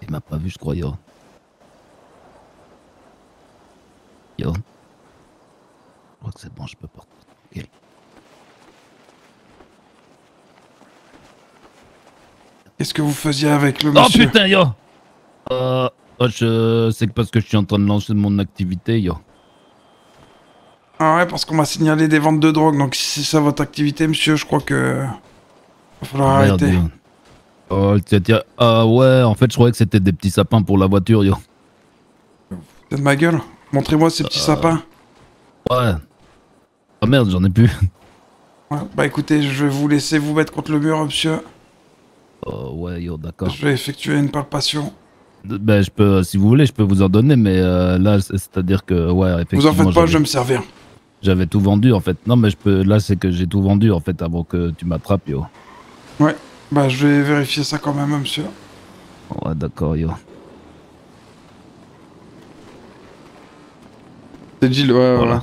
Il m'a pas vu, je crois, yo. Yo. Je crois que c'est bon, je peux partir. Ok. Qu'est-ce que vous faisiez avec le monsieur? Oh putain, yo. C'est que parce que je suis en train de lancer mon activité, yo. Ah ouais, parce qu'on m'a signalé des ventes de drogue, donc si c'est ça votre activité, monsieur, je crois que... va falloir arrêter. Yo. Oh, ah ouais, en fait, je croyais que c'était des petits sapins pour la voiture, yo. T'es de ma gueule? Montrez-moi ces petits sapins. Ouais. Ah merde, j'en ai plus. Ouais, bah écoutez, je vais vous laisser vous mettre contre le mur, monsieur. Oh ouais, yo, d'accord. Je vais effectuer une palpation. Ben, je peux, si vous voulez, je peux vous en donner, mais là, c'est-à-dire que, ouais, effectivement... Vous en faites pas, je vais me servir. J'avais tout vendu, en fait. Non, mais je peux... Là, c'est que j'ai tout vendu, en fait, avant que tu m'attrapes, yo. Ouais, bah je vais vérifier ça quand même, monsieur. Ouais, d'accord, yo. C'est Jill, ouais, voilà.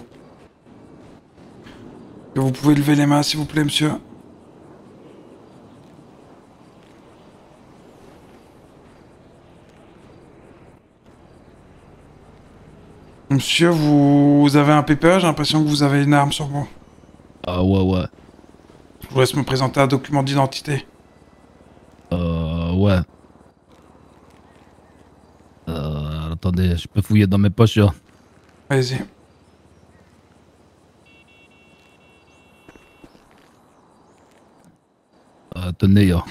Vous pouvez lever les mains, s'il vous plaît, monsieur. Monsieur, vous avez un PPA, j'ai l'impression que vous avez une arme sur vous. Ah ouais, ouais. Je vous laisse me présenter un document d'identité. Ouais. Attendez, je peux fouiller dans mes poches, là. Allez-y. Tenez, là.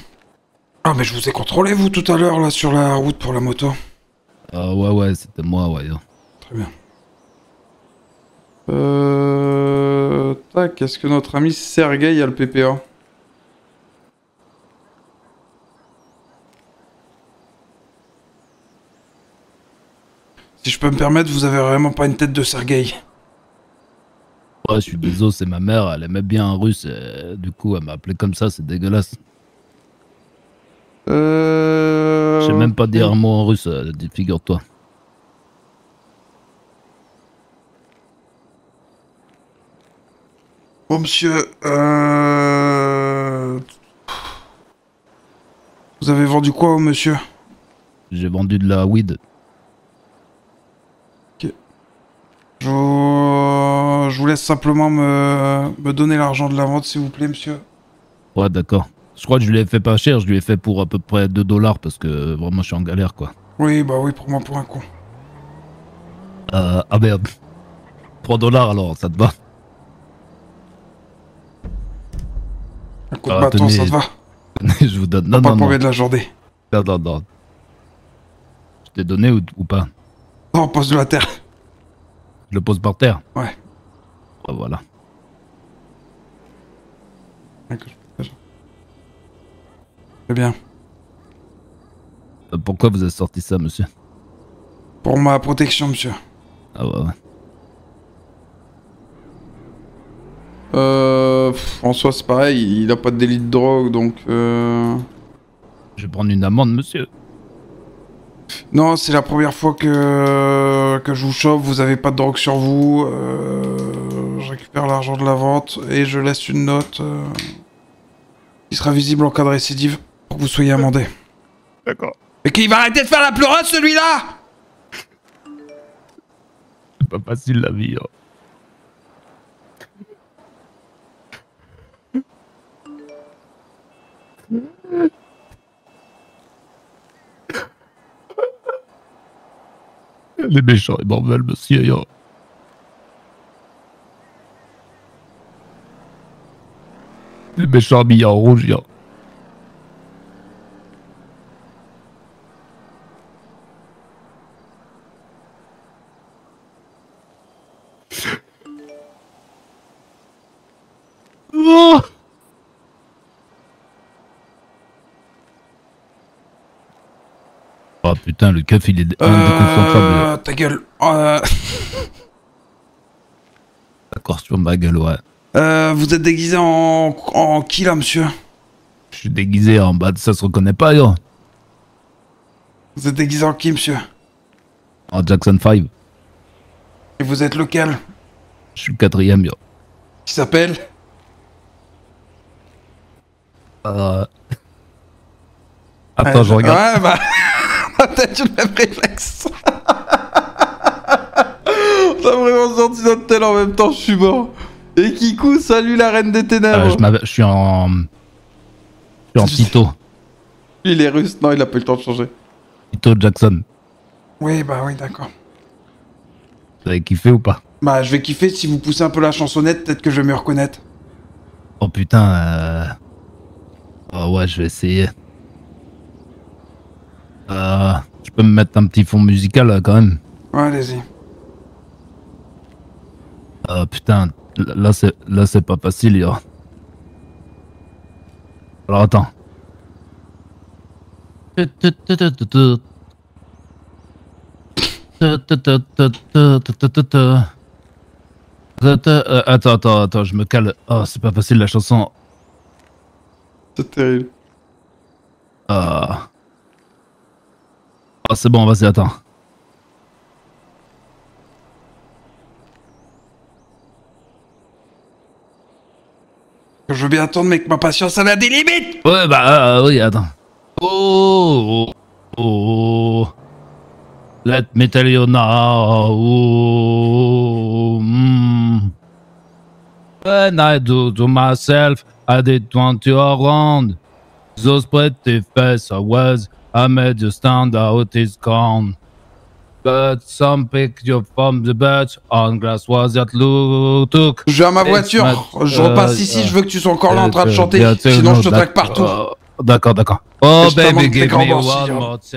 Ah, mais je vous ai contrôlé, vous, tout à l'heure, là, sur la route pour la moto. Ouais, ouais, c'était moi, ouais, là. Très bien. Tac, est-ce que notre ami Sergueï a le PPA? Si je peux me permettre, vous avez vraiment pas une tête de Sergueï. Ouais, je suis désolé, c'est ma mère, elle aimait bien un russe, et du coup, elle m'a appelé comme ça, c'est dégueulasse. Je sais même pas dire un mot en russe, figure-toi. Bon, monsieur, vous avez vendu quoi au monsieur? J'ai vendu de la weed. Ok. Je vous laisse simplement me donner l'argent de la vente, s'il vous plaît, monsieur. Ouais, d'accord. Je crois que je lui ai fait pas cher, je lui ai fait pour à peu près 2 $ parce que vraiment je suis en galère, quoi. Oui, bah oui, pour moi, pour un con. Ah merde. 3 $ alors, ça te va? Un coup de bâton, ça te va? Je vous donne. Non, pas non, le non. de la journée. Non, non, non. Je t'ai donné ou pas? Non, pose de la terre. Je le pose par terre? Ouais. Oh, voilà. Très bien. Pourquoi vous avez sorti ça, monsieur? Pour ma protection, monsieur. Ah ouais, ouais. En soi, c'est pareil, il a pas de délit de drogue, donc Je vais prendre une amende, monsieur. Non, c'est la première fois que je vous chope, vous avez pas de drogue sur vous, je récupère l'argent de la vente et je laisse une note qui sera visible en cas de récidive pour que vous soyez amendé. D'accord. Et qu'il va arrêter de faire la pleureuse, celui-là! C'est pas facile, la vie, hein. Les méchants, ils m'en veulent, monsieur, yo. Les méchants habillés en rouge, yo. Oh. Oh putain, le keuf il est indéconcentrable. Ta gueule. D'accord, sur ma gueule, ouais. Vous êtes déguisé en qui là, monsieur? Je suis déguisé en bas, ça se reconnaît pas, yo. Vous êtes déguisé en qui, monsieur? En Jackson 5. Et vous êtes lequel? Je suis le 4ème, yo. Qui s'appelle? Attends, je regarde. Ouais, bah... Peut-être le même réflexe. T'as vraiment sorti notre tel en même temps, je suis mort. Et Kikou, salut la reine des ténèbres. Je suis en... Tito. Lui, il est russe. Non, il a pas eu le temps de changer. Tito Jackson. Oui, bah oui, d'accord. Vous avez kiffé ou pas? Bah, je vais kiffer si vous poussez un peu la chansonnette, peut-être que je vais me reconnaître. Oh putain, Oh ouais, je vais essayer. Je peux me mettre un petit fond musical là, quand même. Ouais, allez-y. Putain, là c'est pas facile, yo. Alors attends. Attends, je me cale. Oh, c'est pas facile la chanson. C'est terrible. Oh, c'est bon, vas-y, attends. Je veux bien attendre, mais que ma patience, elle a des limites. Ouais, bah, oui, attends. Oh. Let me tell you now. When I do to myself, I did 20 around. Those pretty face I was, I made you stand out is gone. But some pick you from the bench, on grass was that took. Je vais à ma voiture, je repasse ici, je veux que tu sois encore là en train de chanter, sinon je te traque partout. D'accord. Oh baby, give me one more chance.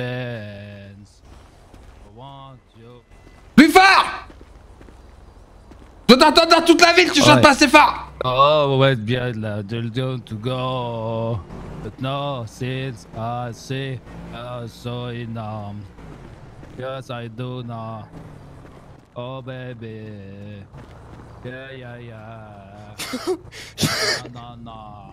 Plus fort! Je t'entends dans toute la ville, tu chantes pas assez fort! Oh, wait, bien là, to go. But no, since I see, so enough. Yes, I do now. Oh, baby. Yeah. Non.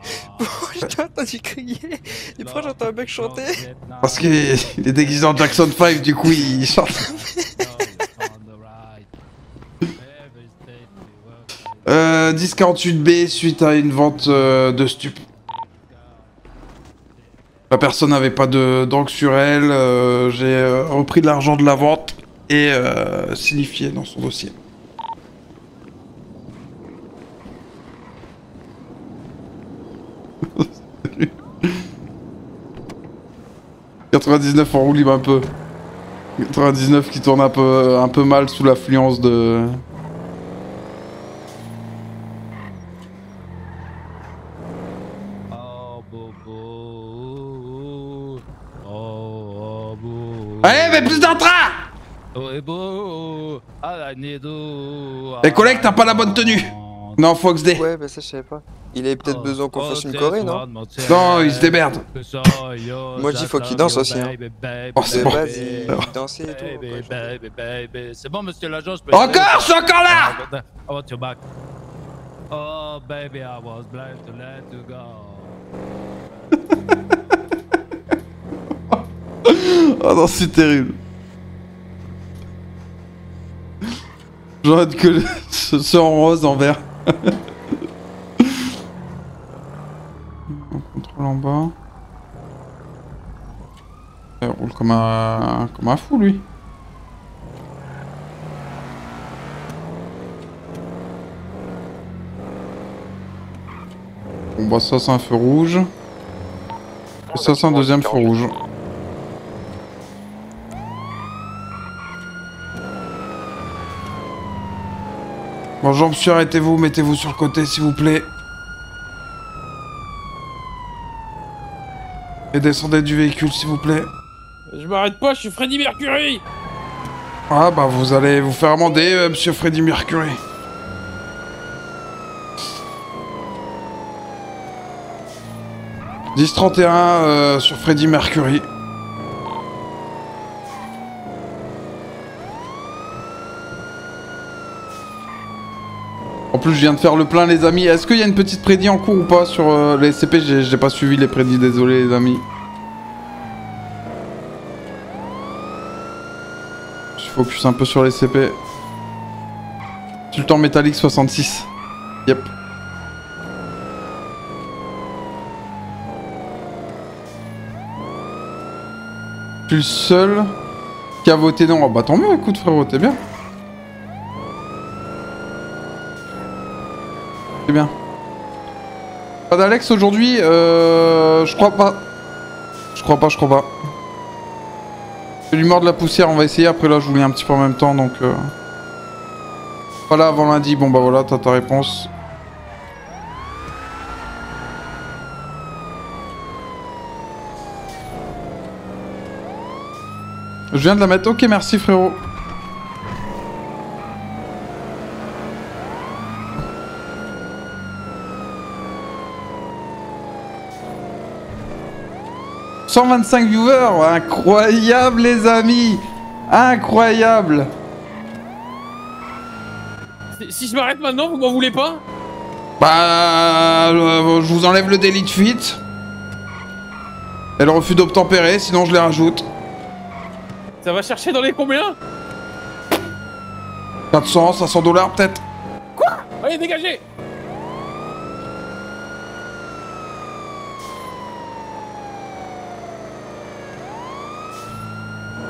Je t'ai entendu crier. Et pourquoi j'entends un mec chanter? Parce qu'il est déguisé en Jackson 5, du coup il chante. 1048B suite à une vente de stup. La personne n'avait pas de drogue sur elle, j'ai repris de l'argent de la vente et signifié dans son dossier. Salut. 99 en roue libre un peu. 99 qui tourne un peu mal sous l'affluence de... Allez, mais plus d'entrain! Et collègue, t'as pas la bonne tenue. Non, Fox D. Ouais, bah ça je savais pas. Il avait peut-être besoin qu'on fasse une choré, non? Non, il se démerde. Moi je dis faut qu'il danse aussi. Hein. Oh, c'est bon. Vas-y, danser et tout. C'est bon, monsieur l'agent, je peux... Encore, je suis encore là! I want your back. Oh, baby, I was blind to let you go. Oh non, c'est terrible. J'aurais que ce en rose en vert. On contrôle en bas. Il roule comme un fou, lui. Bon bah ça c'est un feu rouge. Et ça c'est un deuxième feu rouge. Bonjour monsieur, arrêtez-vous, mettez-vous sur le côté s'il vous plaît. Et descendez du véhicule s'il vous plaît. Je m'arrête pas, je suis Freddie Mercury. Ah bah vous allez vous faire amender monsieur Freddie Mercury. « 10-31 sur Freddie Mercury. En plus, je viens de faire le plein, les amis. Est-ce qu'il y a une petite prédit en cours ou pas sur les SCP? J'ai pas suivi les prédits, désolé, les amis. Je focus un peu sur les SCP. Sultan métallique 66. Yep. Je suis le seul qui a voté non. Oh bah tant mieux, écoute frérot, t'es bien. C'est bien. Pas d'Alex aujourd'hui, je crois pas. Je crois pas. Je vais lui mordre la poussière, on va essayer. Après là, je voulais un petit peu en même temps, donc... Voilà, avant lundi, bon bah voilà, t'as ta réponse. Je viens de la mettre, ok merci frérot. « 125 viewers, incroyable les amis, incroyable. » Si je m'arrête maintenant, vous m'en voulez pas? Bah... je vous enlève le délit de fuite. Et le refus d'obtempérer, sinon je les rajoute. Ça va chercher dans les combien? 400, 500 $ peut-être. Quoi? Allez, dégagez!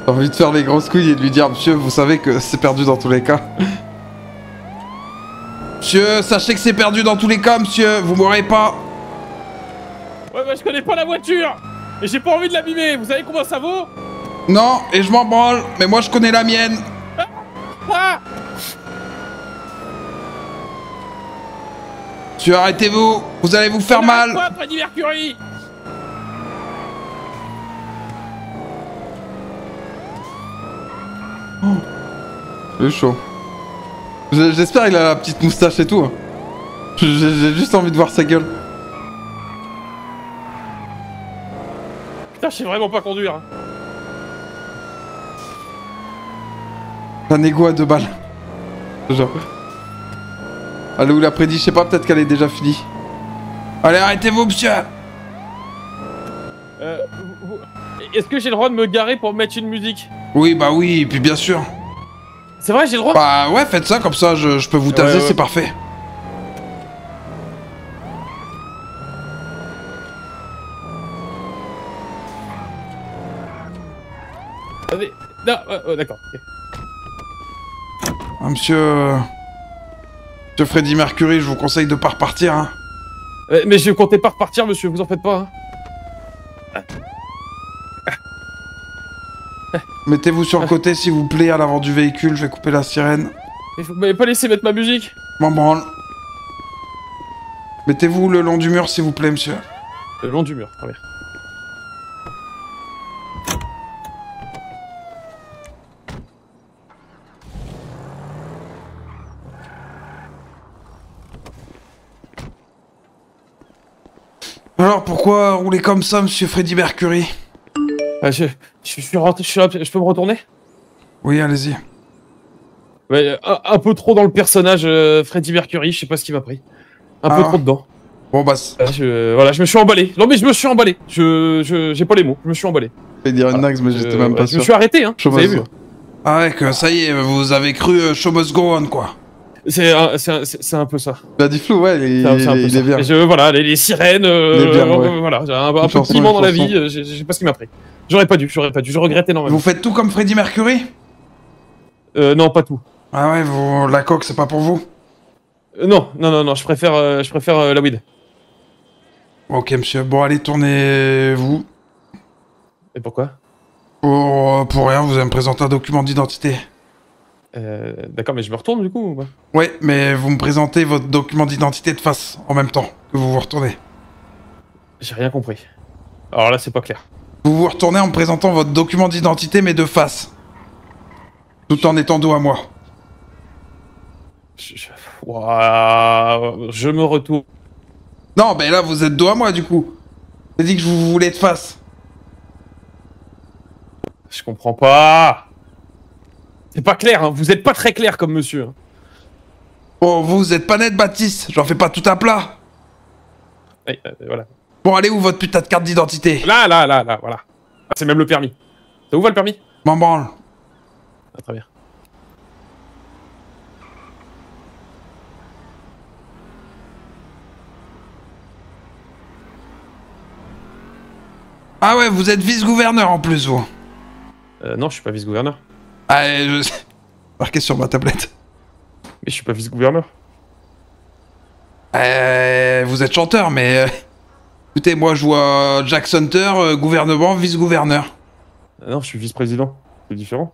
J'ai envie de faire les grosses couilles et de lui dire, monsieur, vous savez que c'est perdu dans tous les cas. Monsieur, sachez que c'est perdu dans tous les cas, monsieur, vous m'aurez pas. Ouais, bah je connais pas la voiture. Et j'ai pas envie de l'abîmer, vous savez combien ça vaut? Non, et je m'en branle, mais moi je connais la mienne. Ah! Monsieur, arrêtez-vous, vous allez vous faire mal. Quoi, Freddie Mercury? Oh. C'est chaud. J'espère qu'il a la petite moustache et tout. Hein. J'ai juste envie de voir sa gueule. Putain, je sais vraiment pas conduire. Hein. Un égo à 2 balles. Genre. Allez, où l'a prédit, je sais pas, peut-être qu'elle est déjà finie. Allez, arrêtez-vous, monsieur. Est-ce que j'ai le droit de me garer pour mettre une musique? Oui, bah oui, et puis bien sûr. C'est vrai, j'ai le droit? Bah ouais, faites ça, comme ça je peux vous taser, c'est parfait. Non, d'accord. Okay. Ah, monsieur Freddie Mercury, je vous conseille de pas repartir, hein. Mais je comptais pas repartir, monsieur, vous en faites pas, hein. Mettez-vous sur le côté, s'il vous plaît, à l'avant du véhicule, je vais couper la sirène. Mais vous m'avez pas laissé mettre ma musique. M'en branle. Mettez-vous le long du mur, s'il vous plaît, monsieur. Le long du mur, très bien. Alors, pourquoi rouler comme ça, monsieur Freddie Mercury? Je suis rentré, je peux me retourner? Oui, allez-y. Ouais, un peu trop dans le personnage Freddie Mercury, je sais pas ce qui m'a pris. Un peu trop dedans. Bon bah... voilà, je me suis emballé. Non mais je me suis emballé. J'ai pas les mots, je me suis emballé. Je vais dire une nax, mais j'étais même pas sûr. Je me suis arrêté, hein, vous avez vu. Ah ouais, que ça y est, vous avez cru Show Must Go On, quoi. C'est un peu ça. Il a dit flou, ouais, il est bien. Voilà, les sirènes, voilà, un peu de piment dans la vie, je sais pas ce qui m'a pris. J'aurais pas dû, je regrette énormément. Vous faites tout comme Freddie Mercury? Non, pas tout. Ah ouais, la coque, c'est pas pour vous? Non, je préfère la weed. Ok, monsieur, bon, allez, tournez-vous. Et pourquoi? Pour rien, vous allez me présenter un document d'identité. D'accord, mais je me retourne du coup ou pas? Ouais, mais vous me présentez votre document d'identité de face, en même temps que vous vous retournez. J'ai rien compris. Alors là, c'est pas clair. Vous vous retournez en me présentant votre document d'identité, mais de face. Tout en étant dos à moi. Je me retourne. Non, mais là, vous êtes dos à moi, du coup. J'ai dit que je vous voulais de face. Je comprends pas. C'est pas clair, hein. Vous êtes pas très clair comme monsieur. Bon, vous êtes pas net, Baptiste. J'en fais pas tout un plat. Oui, voilà. Bon, allez où votre putain de carte d'identité? Là, voilà. Ah, c'est même le permis. Ça vous va le permis? M'en branle. Ah, très bien. Ah ouais, vous êtes vice-gouverneur en plus, vous. Non, je suis pas vice-gouverneur. Ah, marqué sur ma tablette. Mais je suis pas vice-gouverneur. Vous êtes chanteur, mais... Écoutez, moi je vois Jack Hunter, gouvernement, vice-gouverneur. Non, je suis vice-président. C'est différent.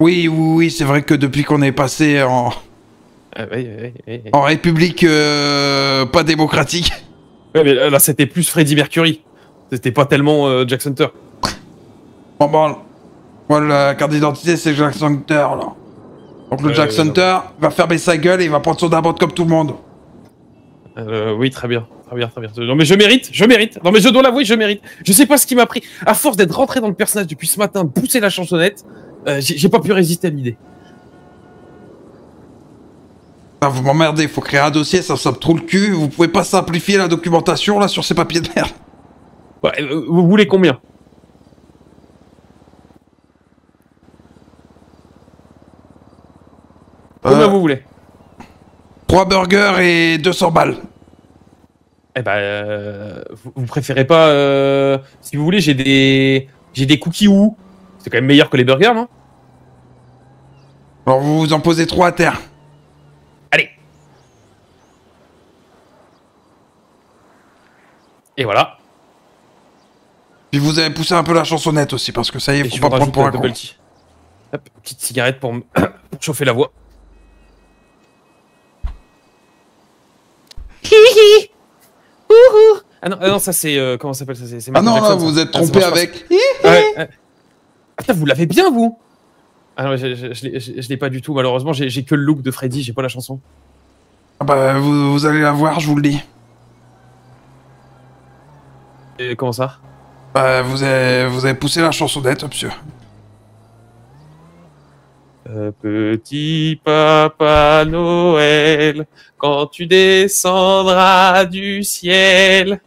Oui, c'est vrai que depuis qu'on est passé en... Oui. En république pas démocratique. Ouais, mais là, c'était plus Freddie Mercury. C'était pas tellement Jack Hunter. Bon, moi la carte d'identité c'est Jack Hunter, là. Donc le Jack Hunter va fermer sa gueule et il va prendre son d'abord comme tout le monde. Oui, très bien. Non mais je mérite. Non mais je dois l'avouer, je mérite. Je sais pas ce qui m'a pris. À force d'être rentré dans le personnage depuis ce matin, pousser la chansonnette, j'ai pas pu résister à l'idée. Ah, vous m'emmerdez, faut créer un dossier, ça me trouve le cul. Vous pouvez pas simplifier la documentation là sur ces papiers de merde. Ouais, vous voulez combien? Combien vous voulez? 3 burgers et 200 balles. Eh ben, vous préférez pas... si vous voulez, j'ai des cookies ou... C'est quand même meilleur que les burgers, non? Alors vous en posez 3 à terre. Allez. Et voilà. Puis vous avez poussé un peu la chansonnette aussi, parce que ça y est, faut pas prendre pour un con. Hop, petite cigarette pour chauffer la voix. Hihi. Ouhou. Ah non, ça c'est... comment ça s'appelle ça? Ah non, là, vous êtes trompé avec... Putain, vous l'avez bien, vous? Ah non, je l'ai pas du tout, malheureusement. J'ai que le look de Freddy, j'ai pas la chanson. Ah bah, vous allez la voir, je vous le dis. Et comment ça? Bah, vous avez poussé la chansonnette, monsieur. Petit Papa Noël, quand tu descendras du ciel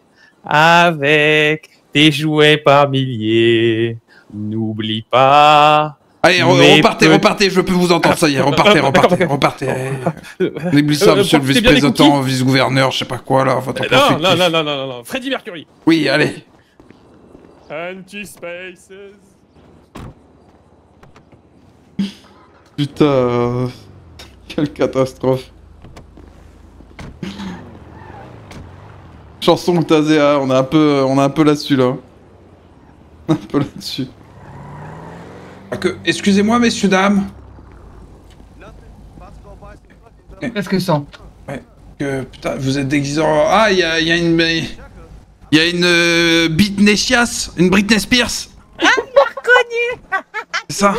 avec tes jouets par milliers, n'oublie pas. Allez, repartez, je peux vous entendre, ça y est, repartez. N'oubliez ça, monsieur le vice-président, vice-gouverneur, je sais pas quoi, là, votre non, Freddie Mercury. Oui, allez. Anti-Spaces. Putain, quelle catastrophe. Chanson Tazéa, on est un peu là-dessus là. Un peu là-dessus. Excusez-moi messieurs dames. Qu'est-ce que ça? Ouais. Putain, vous êtes déguisant. Ah, il y a une Britney Chias, une Britney Spears. Ah, reconnu. C'est ça?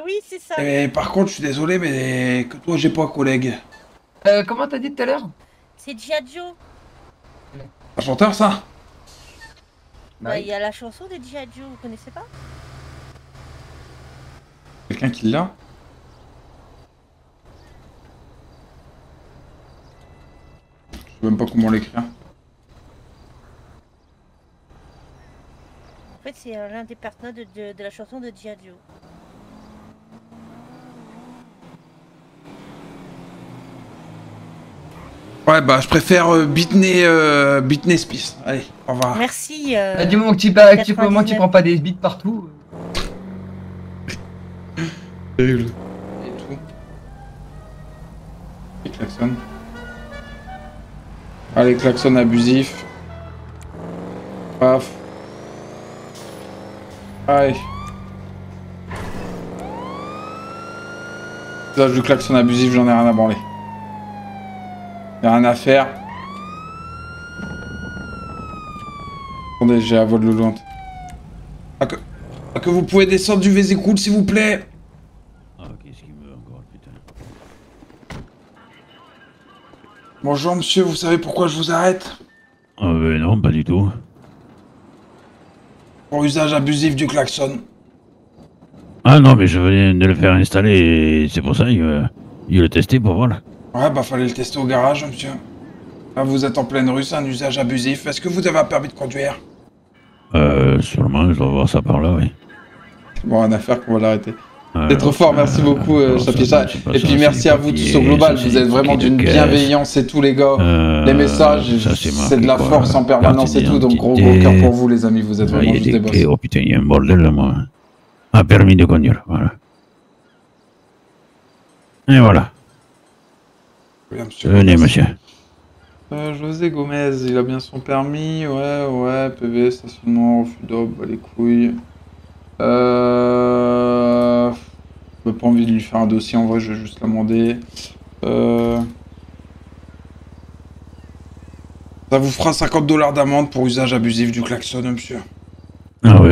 Oui, c'est ça. Mais par contre, je suis désolé, mais que toi, j'ai pas collègue. Comment t'as dit tout à l'heure? C'est Giaggio. Un chanteur, ça? Bah, il y a la chanson de Giaggio, vous connaissez pas? Quelqu'un qui l'a? Je sais même pas comment l'écrire. En fait, c'est l'un des partenaires de la chanson de Giaggio. Ouais, bah, je préfère Britney Spears. Allez, au revoir. Merci. Du moment que tu prends pas des beats partout. Terrible. Et tout. Et klaxon. Allez, klaxon abusif. Paf. Allez. Usage du klaxon abusif, j'en ai rien à branler. Y'a rien à faire. Attendez, j'ai la voix de Lolante. Que vous pouvez descendre du vésicule, s'il vous plaît. Ah, qu'est-ce qu'il veut encore, putain. Bonjour, monsieur, vous savez pourquoi je vous arrête? Ah, non, pas du tout. Pour usage abusif du klaxon. Ah non, mais je venais de le faire installer et c'est pour ça il le testait pour voir. Ouais, bah fallait le tester au garage, monsieur. Là, vous êtes en pleine rue, c'est un usage abusif. Est-ce que vous avez un permis de conduire? Sûrement, je dois voir ça par là, oui. Bon, une affaire qu'on va l'arrêter. C'est trop fort, merci beaucoup, Chapicha. Et puis merci à vous tous au global, vous êtes vraiment d'une bienveillance et tout, les gars. Les messages, c'est de la force en permanence et tout, donc gros cœur pour vous, les amis, vous êtes vraiment juste des boss. Oh putain, il y a un bordel là, moi. Un permis de conduire, voilà. Et voilà. Venez, monsieur. José Gomez, il a bien son permis, ouais, PV, stationnement, refus d'ob, bah les couilles. J'ai pas envie de lui faire un dossier, en vrai, je vais juste l'amender. Ça vous fera 50 $ d'amende pour usage abusif du klaxon, monsieur. Ah oui.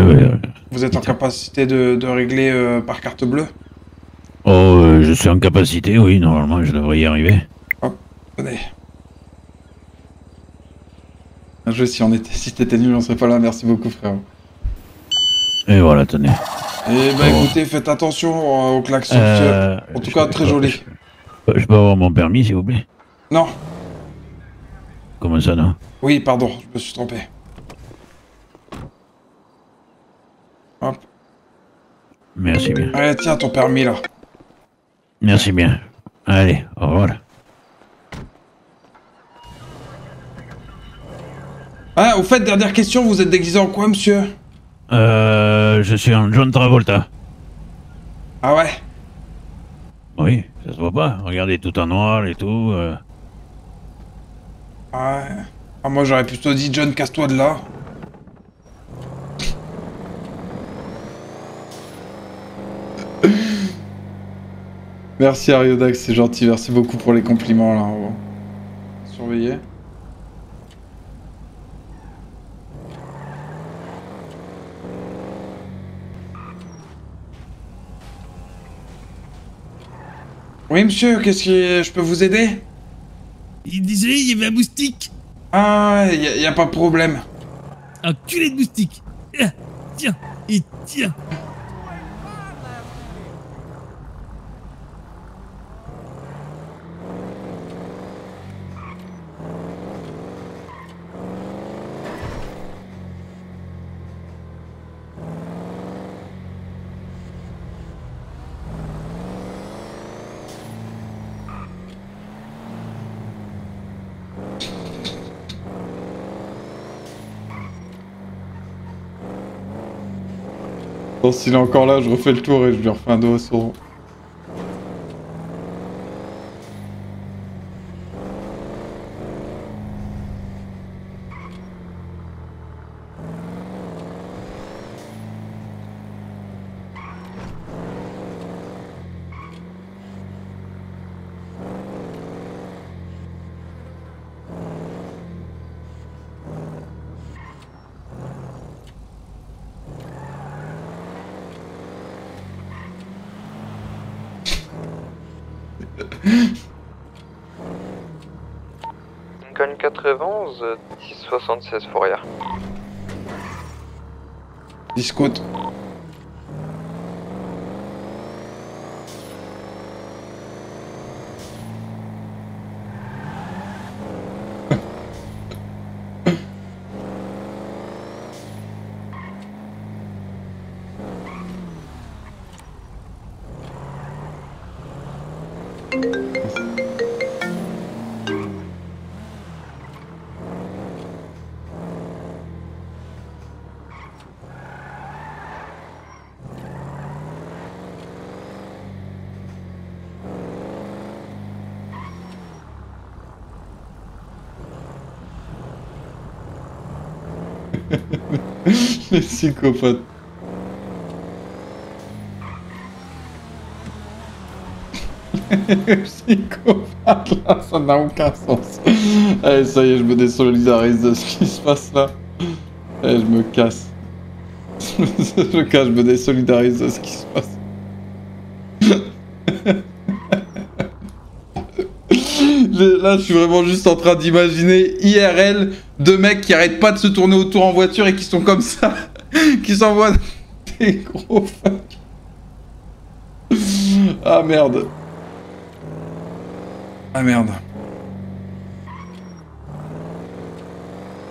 Vous êtes en capacité de régler par carte bleue? Oh, je suis en capacité, oui, normalement, je devrais y arriver. Hop, tenez. Si t'étais nul, on serait pas là, merci beaucoup, frère. Et voilà, tenez. Eh ben écoutez, faites attention au klaxon, monsieur. En tout cas, très joli. Je peux avoir mon permis, s'il vous plaît? Non. Comment ça, non? Oui, pardon, je me suis trompé. Hop. Merci bien. Allez, tiens, ton permis, là. Merci bien. Allez, au revoir. Ah, au fait, dernière question, vous êtes déguisé en quoi, monsieur? Je suis en John Travolta. Ah ouais? Oui, ça se voit pas. Regardez, tout en noir et tout. Ouais. Ah, moi, j'aurais plutôt dit John, casse-toi de là. Merci Ariodax, c'est gentil, merci beaucoup pour les compliments là. On va surveiller. Oui monsieur, qu'est-ce que je peux vous aider? Désolé, il y avait un moustique. Ah, y a pas de problème. Un culé de moustique. Ah, tiens, et tiens. Bon, s'il est encore là, je refais le tour et je lui refais un dos sur... Lincoln 91, 1076 Fourier. Discoute. Les psychopathes. Psychopathe là, ça n'a aucun sens. Allez, ça y est, je me désolidarise de ce qui se passe là. Allez, je me casse. Je me désolidarise de ce qui se passe. Là, je suis vraiment juste en train d'imaginer IRL deux mecs qui arrêtent pas de se tourner autour en voiture et qui sont comme ça, qui s'envoient des gros fuck. Ah merde. Ah merde.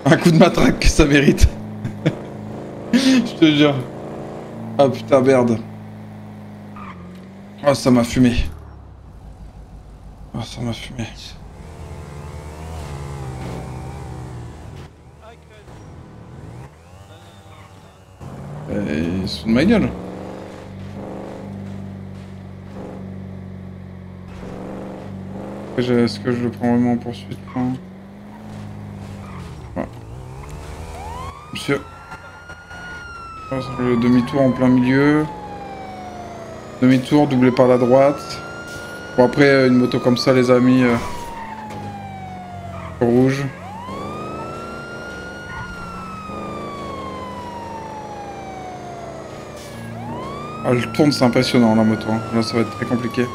Un coup de matraque que ça mérite. Je te jure. Ah putain merde. Oh ça m'a fumé. Oh ça m'a fumé. Ils sont de ma gueule. Est-ce que je le prends vraiment en poursuite hein? Ouais. Monsieur. Le demi-tour en plein milieu. Demi-tour doublé par la droite. Bon après une moto comme ça les amis. Rouge. Ah, elle tourne, c'est impressionnant la moto. Hein. Là, ça va être très compliqué.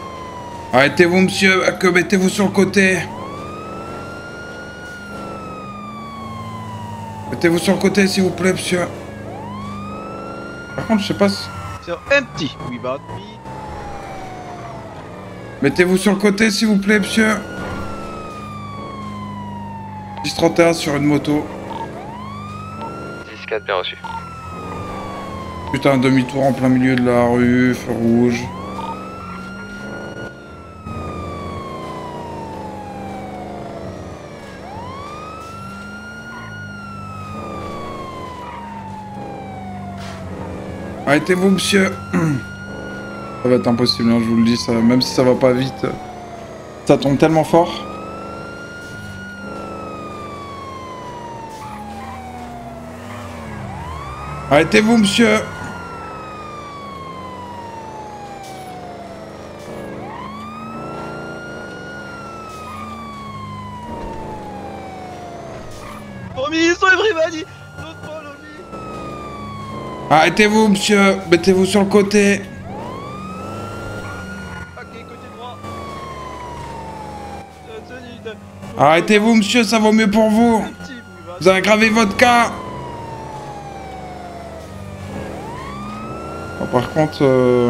Arrêtez-vous, monsieur. Que mettez-vous sur le côté. Mettez-vous sur le côté, s'il vous plaît, monsieur. Par contre, je sais pas si... C'est empty. We bought me. Mettez-vous sur le côté, s'il vous plaît, monsieur. 10-31 sur une moto. 10-4, bien reçu. Putain, un demi-tour en plein milieu de la rue, feu rouge. Arrêtez-vous, monsieur. Ça va être impossible, hein, je vous le dis, ça, même si ça va pas vite. Ça tombe tellement fort. Arrêtez-vous, monsieur. Arrêtez-vous, monsieur. Mettez-vous sur le côté. Arrêtez-vous, monsieur, ça vaut mieux pour vous. Vous avez aggravé votre cas. Oh, par contre, je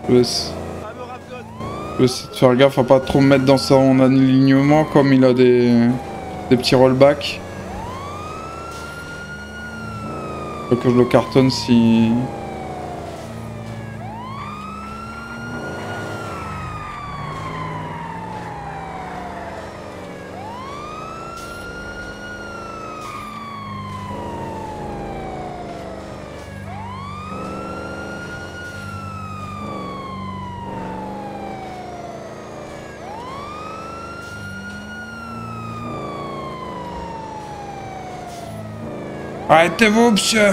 vais essayer de faire gaffe à pas trop me mettre dans son alignement comme il a des petits rollbacks. Faut que je le cartonne si... Arrêtez-vous, monsieur.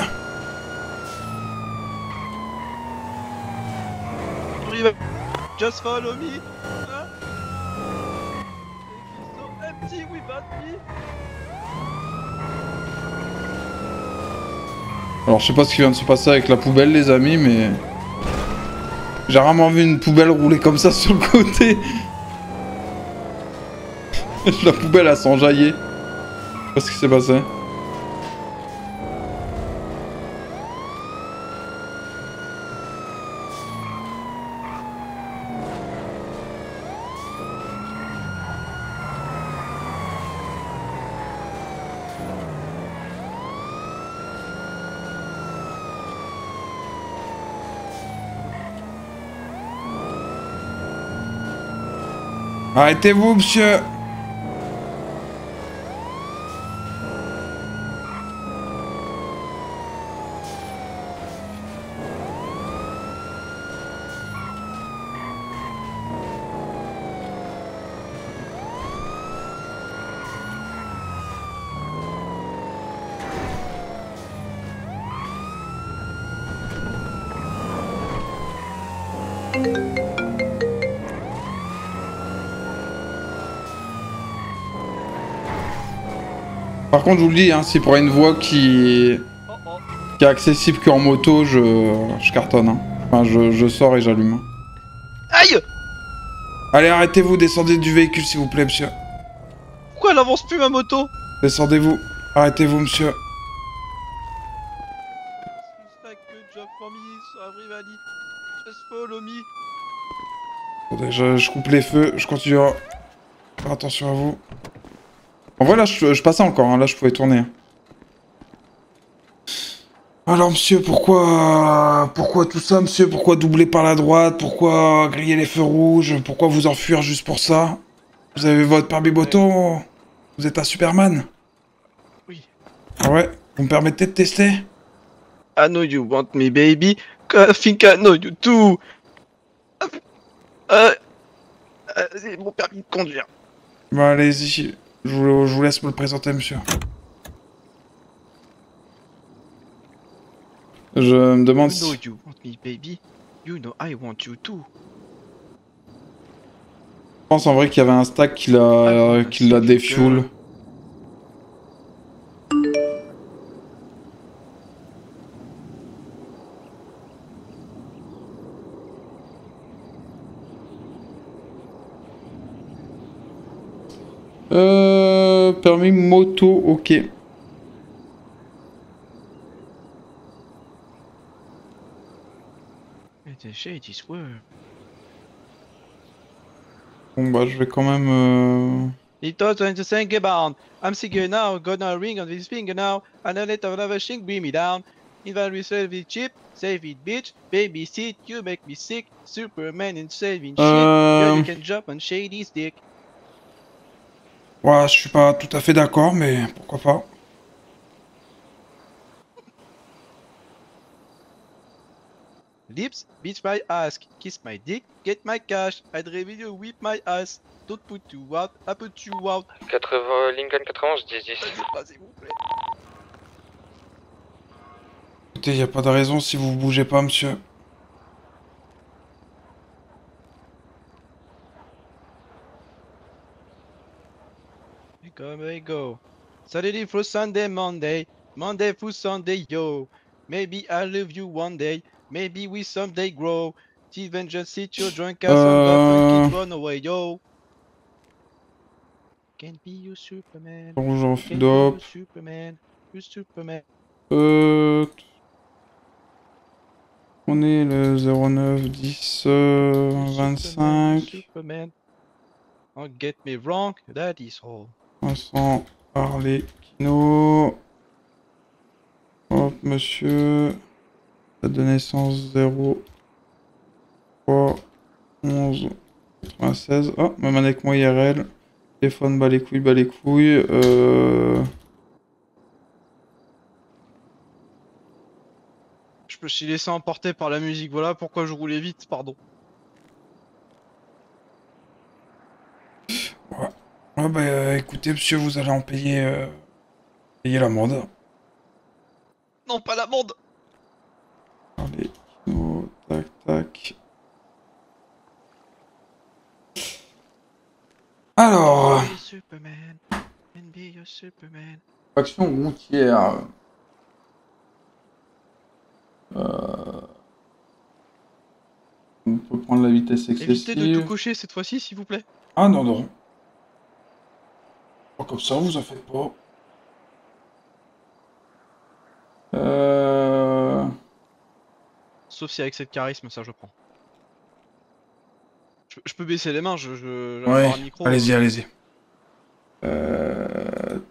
Just follow me. Huh? So empty, we bought me. Alors je sais pas ce qui vient de se passer avec la poubelle les amis mais... J'ai rarement vu une poubelle rouler comme ça sur le côté. La poubelle a s'enjaillé. Je sais pas ce qui s'est passé. Arrêtez-vous, monsieur. Par contre, je vous le dis, hein, si pour une voie qui est accessible qu'en moto, je cartonne. Hein. Enfin, je sors et j'allume. Aïe! Allez, arrêtez-vous, descendez du véhicule, s'il vous plaît, monsieur. Pourquoi elle avance plus, ma moto? Descendez-vous. Arrêtez-vous, monsieur. Just like a job for me, so everybody. me. Attendez, je coupe les feux, je continue à faire attention à vous. En vrai, là, je passais encore, hein. Là, je pouvais tourner. Hein. Alors, monsieur, pourquoi tout ça, monsieur? Pourquoi doubler par la droite? Pourquoi griller les feux rouges? Pourquoi vous enfuir juste pour ça? Vous avez votre permis moto? Vous êtes un Superman? Oui. Ah ouais? Vous me permettez de tester? I know you want me, baby. I think I know you too. C'est mon permis de conduire. Bah, allez-y. Je vous laisse me le présenter, monsieur. Je me demande You know si... you want me, baby. You know I want you too. Je pense en vrai qu'il y avait un stack qui l'a défuel. Permis moto, ok. It's a shady world. Bon bah je vais quand même... It doesn't think about. I'm sicker now, gonna ring on this finger now. And I let another thing bring me down. Invalid save it cheap, save it bitch. Baby sit, you make me sick. Superman in saving shit. Yeah, you can jump on Shady's dick. Ouais, je suis pas tout à fait d'accord, mais pourquoi pas. Lips, bitch my ass, kiss my dick, get my cash. I'd rather you whip my ass. Don't put you out, I put you out. 80, Lincoln 91, 10-10. S'il vous plaît. Écoutez, y a pas de raison si vous bougez pas, monsieur. Come and go. Saturday through Sunday, Monday. Monday through Sunday, yo. Maybe I love you one day. Maybe we someday grow. Steven just sit your drunk ass on the fucking run away, yo. Can't be you Superman. Bon, j'en fais Can't d'op. be you Superman. You Superman. On est le 09 10 25. Superman. Don't get me wrong, that is all. Vincent Arlecchino. Hop, monsieur. Date de naissance 0 3 11 96. Oh, même avec moi IRL. Téléphone, bas les couilles, bas les couilles. Je me suis laissé emporter par la musique, voilà pourquoi je roulais vite, pardon. Ouais. Ouais, bah écoutez, monsieur, vous allez en payer, payer l'amende. Non, pas l'amende. Allez, oh, tac, tac. Alors... Superman. And be your Superman. Action routière. On peut prendre la vitesse excessive. Évitez de tout cocher cette fois-ci, s'il vous plaît. Ah non, non. Pas comme ça, vous en faites pas. Sauf si avec cette charisme, ça je prends. Je peux baisser les mains, je vais Ouais, avoir un micro. allez-y, allez-y.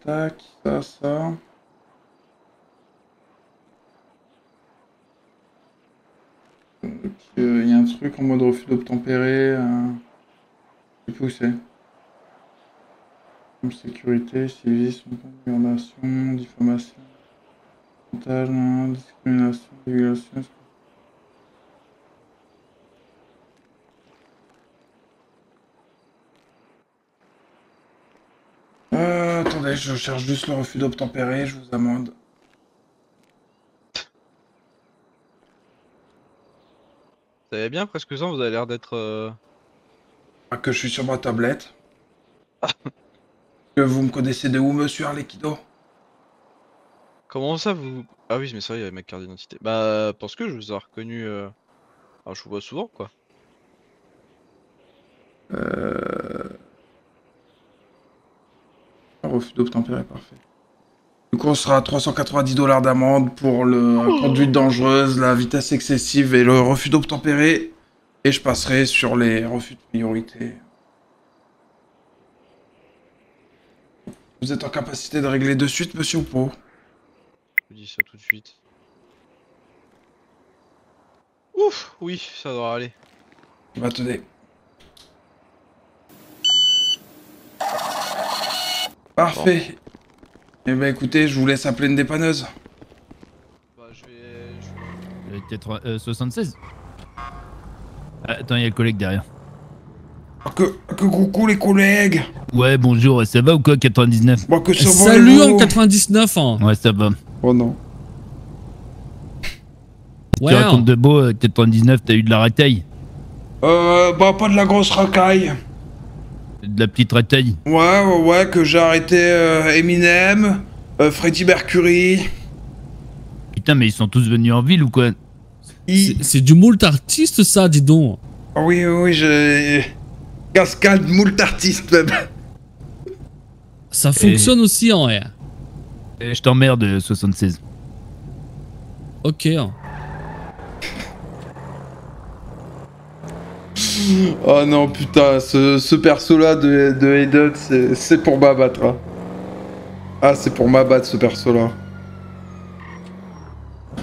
Tac, ça. Il y a un truc en mode refus d'obtempérer. Je sais plus où c'est. Comme sécurité, civisme, condamnation, diffamation, montage, discrimination, divulgation. Attendez, je cherche juste le refus d'obtempérer, je vous amende. Ça va bien, presque ça, vous avez l'air d'être... Que je suis sur ma tablette. Que vous me connaissez de où, monsieur Arlecchino? Comment ça, vous... Ah oui, mais ça, il y avait ma carte d'identité. Bah, parce que je vous ai reconnu... Alors, je vous vois souvent, quoi. Refus d'obtempérer, parfait. Du coup, on sera à 390 $ d'amende pour le conduite dangereuse, la vitesse excessive et le refus d'obtempérer. Et je passerai sur les refus de priorité. Vous êtes en capacité de régler de suite, monsieur, ou pas? Je vous dis ça tout de suite. Ouf, oui, ça doit aller. Bah, tenez. Parfait. Eh ben, écoutez, je vous laisse appeler une dépanneuse. Bah, je vais... 76. Attends, il y a le collègue derrière. Que coucou les collègues. Ouais, bonjour, ça va ou quoi, 99? Bah, que ça va. Salut en 99 ans. Ouais, ça va. Oh non. Tu racontes de beau, 99, t'as eu de la racaille? Bah, pas de la grosse racaille. De la petite racaille? Ouais, que j'ai arrêté Eminem, Freddie Mercury. Putain, mais ils sont tous venus en ville ou quoi? C'est du moult artiste ça, dis donc. Oui, j'ai... Cascade moult artiste même. Ça fonctionne aussi en R. Je t'emmerde, 76. Ok. Oh non, putain, ce perso-là de Hayden, c'est pour m'abattre. Hein. Ah, c'est pour m'abattre ce perso-là.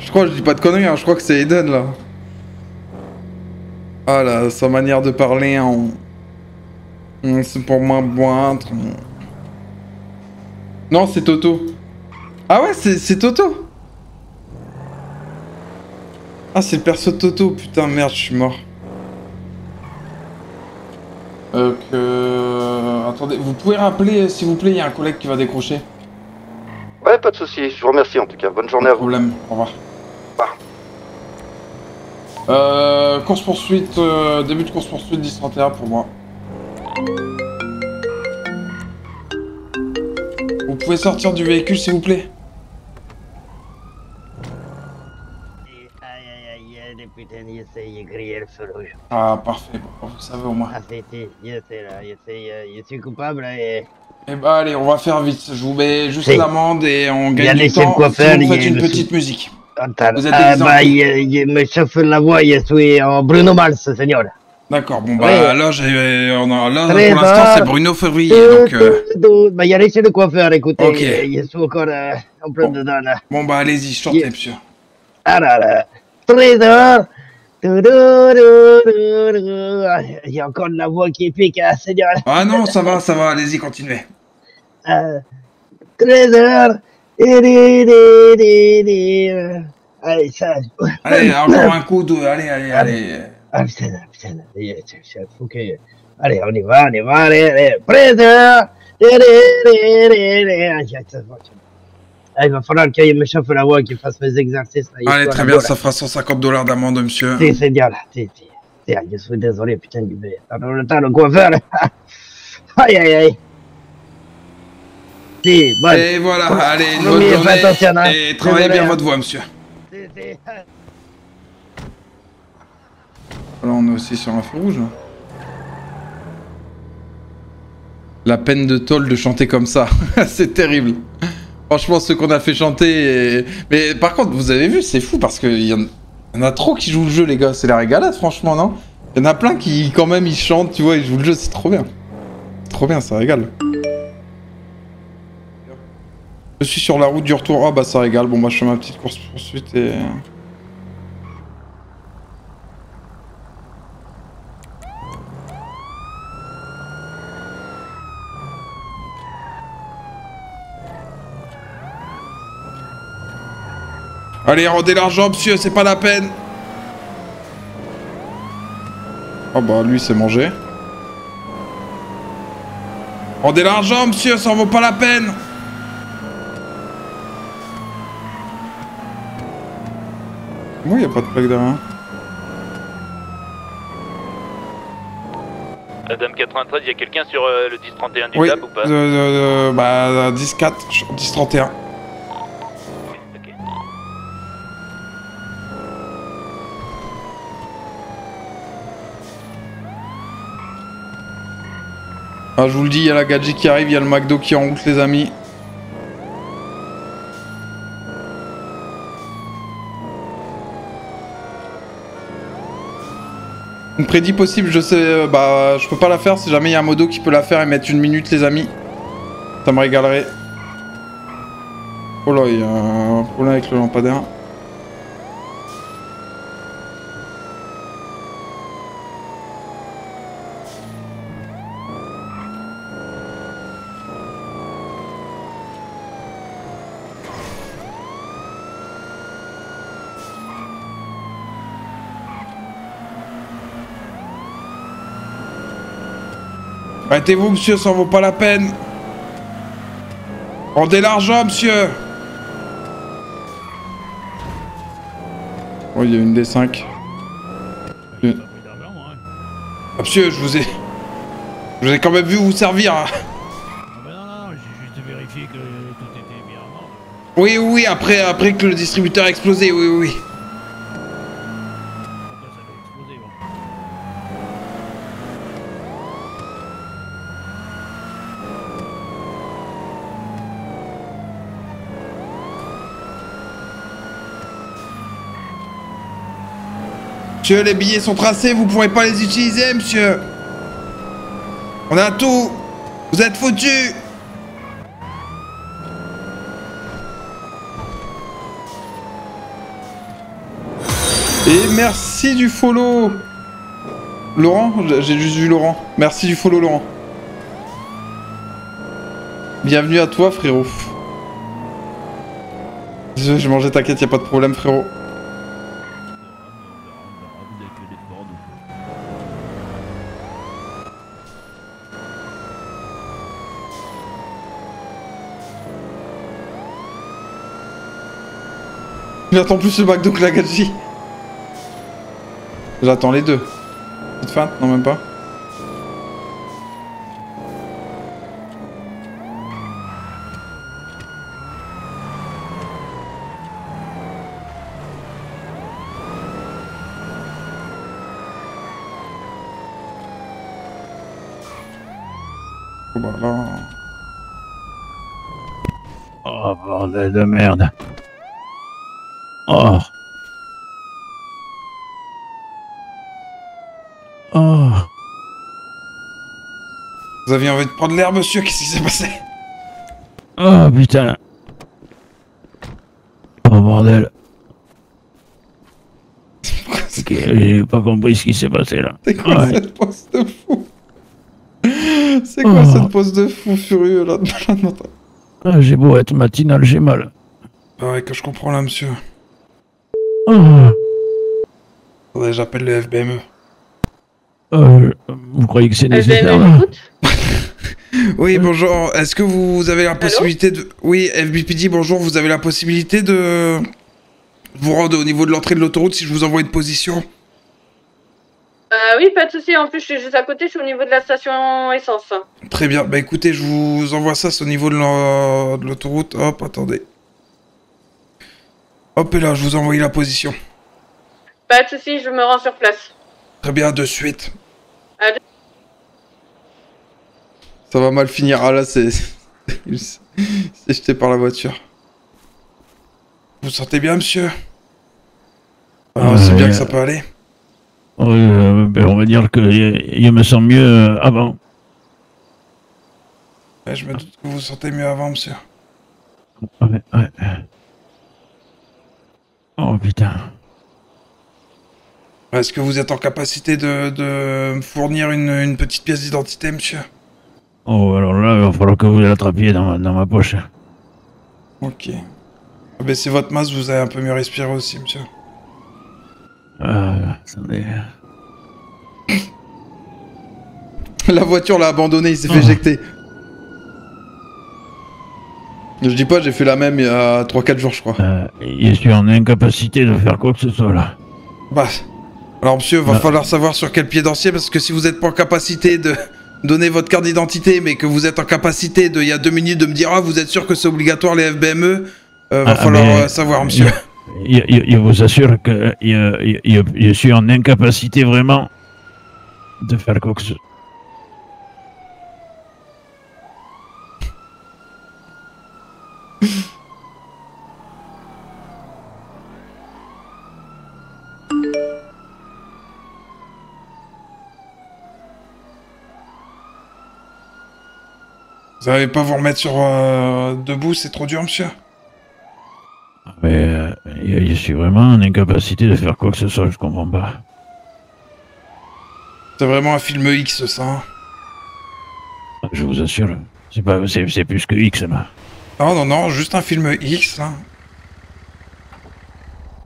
Je crois, je dis pas de conneries, hein, je crois que c'est Hayden là. Ah là, sa manière de parler, hein, c'est pour m'abattre. Non, c'est Toto. Ah ouais, c'est Toto. Ah, c'est le perso de Toto, putain, merde, je suis mort. Attendez, vous pouvez rappeler, s'il vous plaît, il y a un collègue qui va décrocher. Ouais, pas de soucis, je vous remercie en tout cas, bonne journée à vous. Problème, au revoir. Course-poursuite, début de course-poursuite 10-31 pour moi. Vous pouvez sortir du véhicule, s'il vous plaît? Putain, j'essaye de griller le feu rouge. Ah, parfait, bon, vous savez au moins. Ah, je suis coupable et... Eh bah allez, on va faire vite, je vous mets juste l'amende et on gagne du temps. Si vous faites une petite musique. Vous êtes il me chauffe la voix, je suis en Bruno Mars, señor. D'accord, bon bah là, pour l'instant c'est Bruno Février, donc... Bah, y aller chez le coiffeur, écoutez, ok. Je suis encore en plein dedans là. Bon bah allez-y, chantez, monsieur. Ah là là, trésor. Il y a encore de la voix qui pique, hein, señor. Ah non, ça va, allez-y, continuez. Trésor. Allez, ça. Allez, encore un coup, allez. Ah putain, je suis fouqué. Allez, on y va, allez. Trésor. Il va falloir qu'il me chauffe la voix, qu'il fasse mes exercices. Là, allez, très bien, ça fera $150 d'amende, monsieur. C'est bien, là. Je suis désolé, putain du bébé. Dans le temps, le coiffeur. Aïe. Si, bon. Et voilà, allez, une bonne journée. Et travaillez bien votre voix, monsieur. Là, on est aussi sur un feu rouge. La peine de tôle de chanter comme ça. C'est terrible. Franchement, ceux qu'on a fait chanter... Mais par contre, vous avez vu, c'est fou parce qu'il y en a trop qui jouent le jeu, les gars. C'est la régalade, franchement, non? Il y en a plein qui, quand même, ils chantent, tu vois, ils jouent le jeu. C'est trop bien. C'est trop bien, ça régale. Je suis sur la route du retour. Ah bah, ça régale. Bon, bah, je fais ma petite course-poursuite et... Allez, rendez l'argent, monsieur, c'est pas la peine. Oh bah, lui, c'est mangé. Rendez l'argent, monsieur, ça en vaut pas la peine. Moi, y a pas de plaque derrière. Madame 93, y a quelqu'un sur le 1031 du oui, TAB ou pas? Bah, 10-4, 10-31. Ah, je vous le dis, il y a la Gadget qui arrive, il y a le McDo qui est en route, les amis. Une prédit possible, je sais, bah je peux pas la faire, si jamais il y a un modo qui peut la faire et mettre 1 minute les amis. Ça me régalerait. Oh là, il y a un problème avec le lampadaire. Arrêtez-vous, monsieur, ça en vaut pas la peine. Rendez l'argent, monsieur. Oh, il y a une D5. Ah, monsieur, je vous ai quand même vu vous servir. Hein. Non, j'ai juste vérifié que tout était bien en ordre. Oui, oui, après que le distributeur a explosé, oui, oui. Monsieur, les billets sont tracés, vous pourrez pas les utiliser, monsieur. On a tout. Vous êtes foutus. Et merci du follow. Laurent, j'ai juste vu Laurent. Merci du follow, Laurent. Bienvenue à toi, frérot. Désolé, j'ai mangé, t'inquiète, y a pas de problème, frérot. J'attends plus le McDo que la Gadji. J'attends les deux. Petite feinte, non même pas. Oh bah là... Oh bordel de merde. Oh. Oh. Vous aviez envie de prendre l'air, monsieur? Qu'est-ce qui s'est passé? Oh putain. Oh bordel. Ok, j'ai pas compris ce qui s'est passé là. C'est quoi cette pose de fou? C'est quoi cette pose de fou furieux là de matin? Ah, j'ai beau être matinal, j'ai mal. Ah ouais, que je comprends là, monsieur. Attendez, j'appelle le FBME. Vous croyez que c'est nécessaire là? Oui, bonjour. Est-ce que vous avez la possibilité de... Oui, FBPD, bonjour. Vous avez la possibilité de vous rendre au niveau de l'entrée de l'autoroute si je vous envoie une position? Oui, pas de souci. En plus, je suis juste à côté, je suis au niveau de la station essence. Très bien. Bah écoutez, je vous envoie ça, c'est au niveau de l'autoroute. Hop, attendez. Hop, et là, je vous envoie la position. Pas de souci, je me rends sur place. Très bien, de suite. À deux. Ça va mal finir. Ah là, c'est jeté par la voiture. Vous sentez bien, monsieur? C'est bien que ça peut aller. Ben on va dire que il me sent mieux avant. Ouais, je me doute que vous vous sentez mieux avant, monsieur. Ouais. Oh putain. Est-ce que vous êtes en capacité de me fournir une petite pièce d'identité, monsieur? Oh, alors là, il va falloir que vous l'attrapiez dans ma poche. Ok. Baissez votre masque, vous allez un peu mieux respirer aussi, monsieur. Attendez. La voiture l'a abandonné, il s'est fait éjecter. Je dis pas, j'ai fait la même il y a 3-4 jours, je crois. Je suis en incapacité de faire quoi que ce soit là. Bah, alors monsieur, va falloir savoir sur quel pied danser, parce que si vous êtes pas en capacité de donner votre carte d'identité, mais que vous êtes en capacité de, il y a 2 minutes, de me dire, ah, vous êtes sûr que c'est obligatoire les FBME, va falloir savoir, monsieur. Je vous assure que je suis en incapacité vraiment de faire quoi que ce soit. Vous n'allez pas vous remettre sur debout, c'est trop dur, monsieur. Mais je suis vraiment en incapacité de faire quoi que ce soit, je comprends pas. C'est vraiment un film X, ça. Hein. Je vous assure, c'est plus que X, là. Non, juste un film X, là.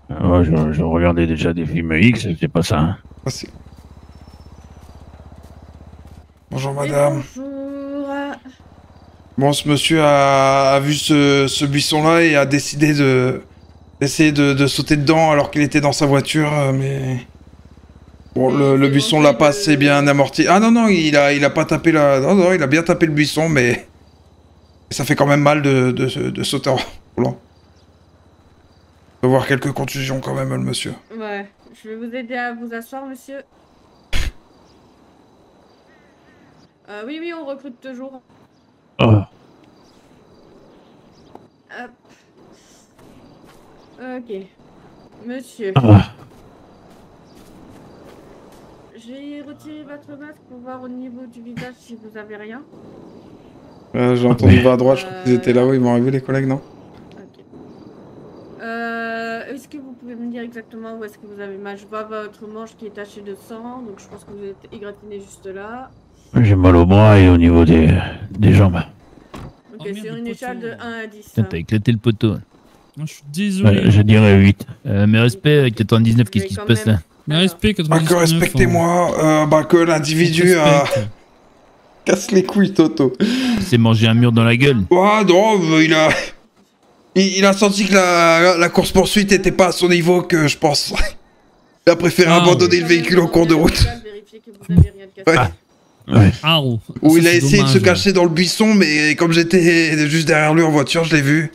Ouais, je regardais déjà des films X, c'est pas ça, hein. Merci. Bonjour, madame. Bonjour. Bon, ce monsieur a vu ce buisson-là et a décidé d'essayer de sauter dedans alors qu'il était dans sa voiture, mais... Bon, le buisson l'a pas assez bien amorti. Ah non, il a pas tapé la... Non, il a bien tapé le buisson, mais... Ça fait quand même mal de sauter en roulant. Il peut avoir quelques contusions quand même, le monsieur. Ouais, je vais vous aider à vous asseoir, monsieur. Oui, on recrute toujours. Oh. Hop. Ok. Monsieur. Ah. Je vais retirer votre masque pour voir au niveau du visage si vous avez rien. J'ai entendu va à droite, je crois qu'ils étaient là-haut, ils m'ont arrivé les collègues, non? Ok. Est-ce que vous pouvez me dire exactement où est-ce que vous avez mal? Je vois votre manche qui est tachée de sang, donc je pense que vous êtes égratigné juste là. J'ai mal au bras et au niveau des jambes. Ok, sur une échelle de 1 à 10. Putain, t'as éclaté le poteau. Non, je suis désolé. Je dirais 8. Mes respects, 99, qu'est-ce qui se passe là? Mes respects, 99. Que respectez-moi, que l'individu a... Casse les couilles, Toto. Il s'est mangé un mur dans la gueule. Ouais, non, il a senti que la course-poursuite était pas à son niveau, que je pense. Il a préféré abandonner le véhicule en cours de route. Ouais. Ouais. Où il a essayé de se cacher dans le buisson, mais comme j'étais juste derrière lui en voiture, je l'ai vu.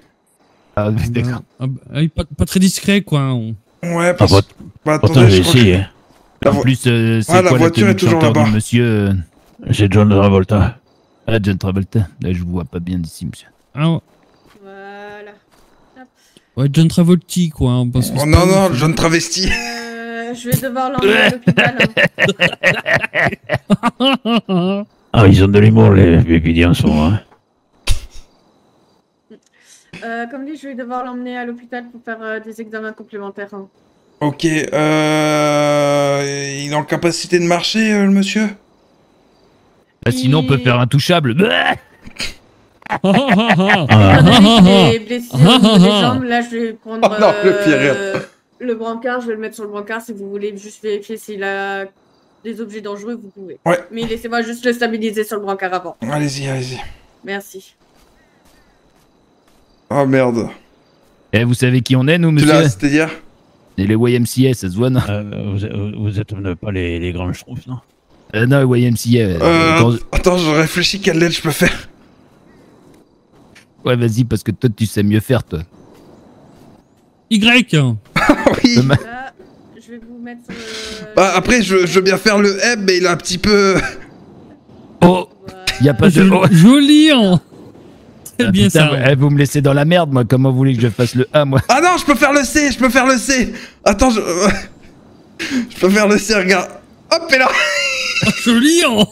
Ah, d'accord. Pas très discret, quoi. Ouais, parce que... attendez, j'ai essayé. En plus, c'est la quoi voiture la est toujours tenue de chanteur là-bas. du monsieur C'est John Travolta. Ah, John Travolta. Là, je vous vois pas bien d'ici, monsieur. Ah ouais. Voilà. Hop. Ouais, John Travolti, quoi. Hein, parce que oh non, John Travesti. Je vais devoir l'emmener à l'hôpital. Ah, ils ont de l'humour, les étudiants sont, hein. Comme dit, je vais devoir l'emmener à l'hôpital pour faire des examens complémentaires. Hein. Ok, il est en capacité de marcher, le monsieur? Bah, sinon, on peut faire un touchable. Des blessures au niveau des jambes, là je vais prendre le brancard, je vais le mettre sur le brancard. Si vous voulez juste vérifier s'il a des objets dangereux, vous pouvez. Ouais. Mais laissez-moi juste le stabiliser sur le brancard avant. Allez-y. Merci. Oh merde. Eh, vous savez qui on est, nous, monsieur? Tu l'as, c'est-à-dire? C'est les YMCA, ça se voit, non? Vous êtes pas les grands schtroumpfs, non? Non, YMCA. Attends, je réfléchis quelle lettre je peux faire. Ouais, vas-y, parce que toi, tu sais mieux faire, toi. Y. Oui. Là, je vais vous mettre sur le... Bah, après, je veux bien faire le M, mais il a un petit peu... Oh, y a pas de... Joli, hein. C'est bien putain, ça. vous me laissez dans la merde, moi. Comment vous voulez que je fasse le A, moi? Ah non, je peux faire le C, Attends, je peux faire le C, regarde. Hop, et là. Joli, hein.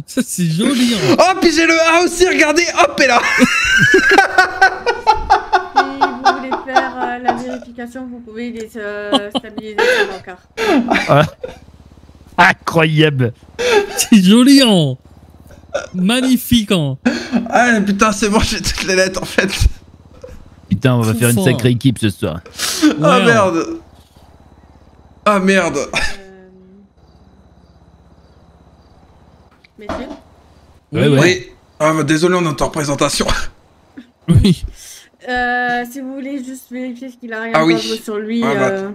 Ça, c'est joli, hein. Oh, puis j'ai le A aussi, regardez. Hop, et là. Si vous voulez faire la vérification, vous pouvez les stabiliser sur le brancard. Incroyable. C'est joli, hein. Magnifique, hein. Ah, putain, c'est bon, j'ai toutes les lettres, en fait. Putain, on va faire une sacrée équipe ce soir. Ah, merde. Ah, merde. Messieurs? Oui. Ah, bah, désolé, on est en représentation. Oui. Si vous voulez juste vérifier qu'il a rien Ah oui. sur lui Ouais, bah,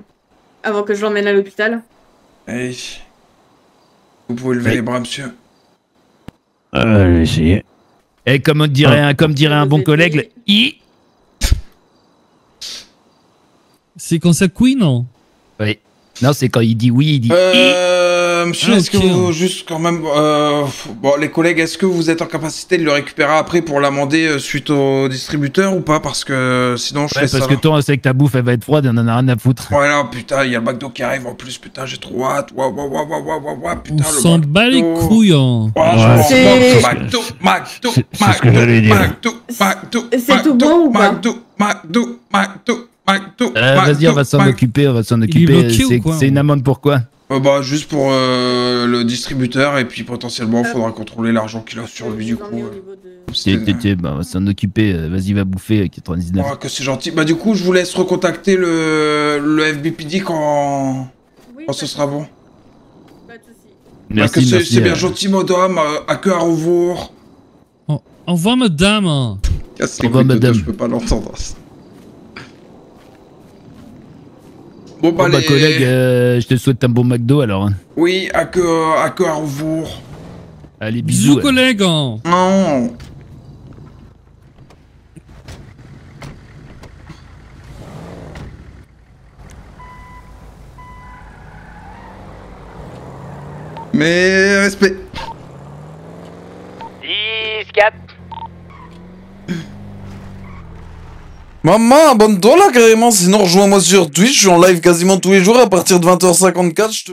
avant que je l'emmène à l'hôpital. Hey. Vous pouvez lever les bras, monsieur. Essayez. Et comme dirait un bon collègue, C'est quand ça couine, non? Oui. Non, c'est quand il dit oui, il dit Monsieur, est-ce que vous, juste quand même, bon, les collègues, est-ce que vous êtes en capacité de le récupérer après pour l'amender suite au distributeur ou pas? Parce que sinon, je fais ça. Parce que toi, on sait que ta bouffe, elle va être froide et on en a rien à foutre. Ouais, là, putain, il y a le McDo qui arrive en plus, putain, j'ai trop hâte. Putain, on s'en bat les couilles, hein. McDo. C'est ce que j'allais dire. C'est tout bon ou pas? Vas-y, on va s'en occuper, C'est une amende pour quoi? Bah, juste pour le distributeur, et puis potentiellement, il faudra contrôler l'argent qu'il a sur lui, du coup. Bah, on va s'en occuper, vas-y, va bouffer, 99. Oh, que c'est gentil. Bah, du coup, je vous laisse recontacter le FBPD quand ce sera bon. Merci, c'est bien gentil, madame, à que à revoir. Au revoir, madame. Au revoir, madame. Je peux pas l'entendre. Bon, bah, collègue, je te souhaite un bon McDo alors. Oui, à que à revoir. Allez, bisous. Collègue. Non. Mais respect. 10-4. Maman, abonne-toi là carrément, sinon rejoins-moi sur Twitch, je suis en live quasiment tous les jours à partir de 20h54, je te...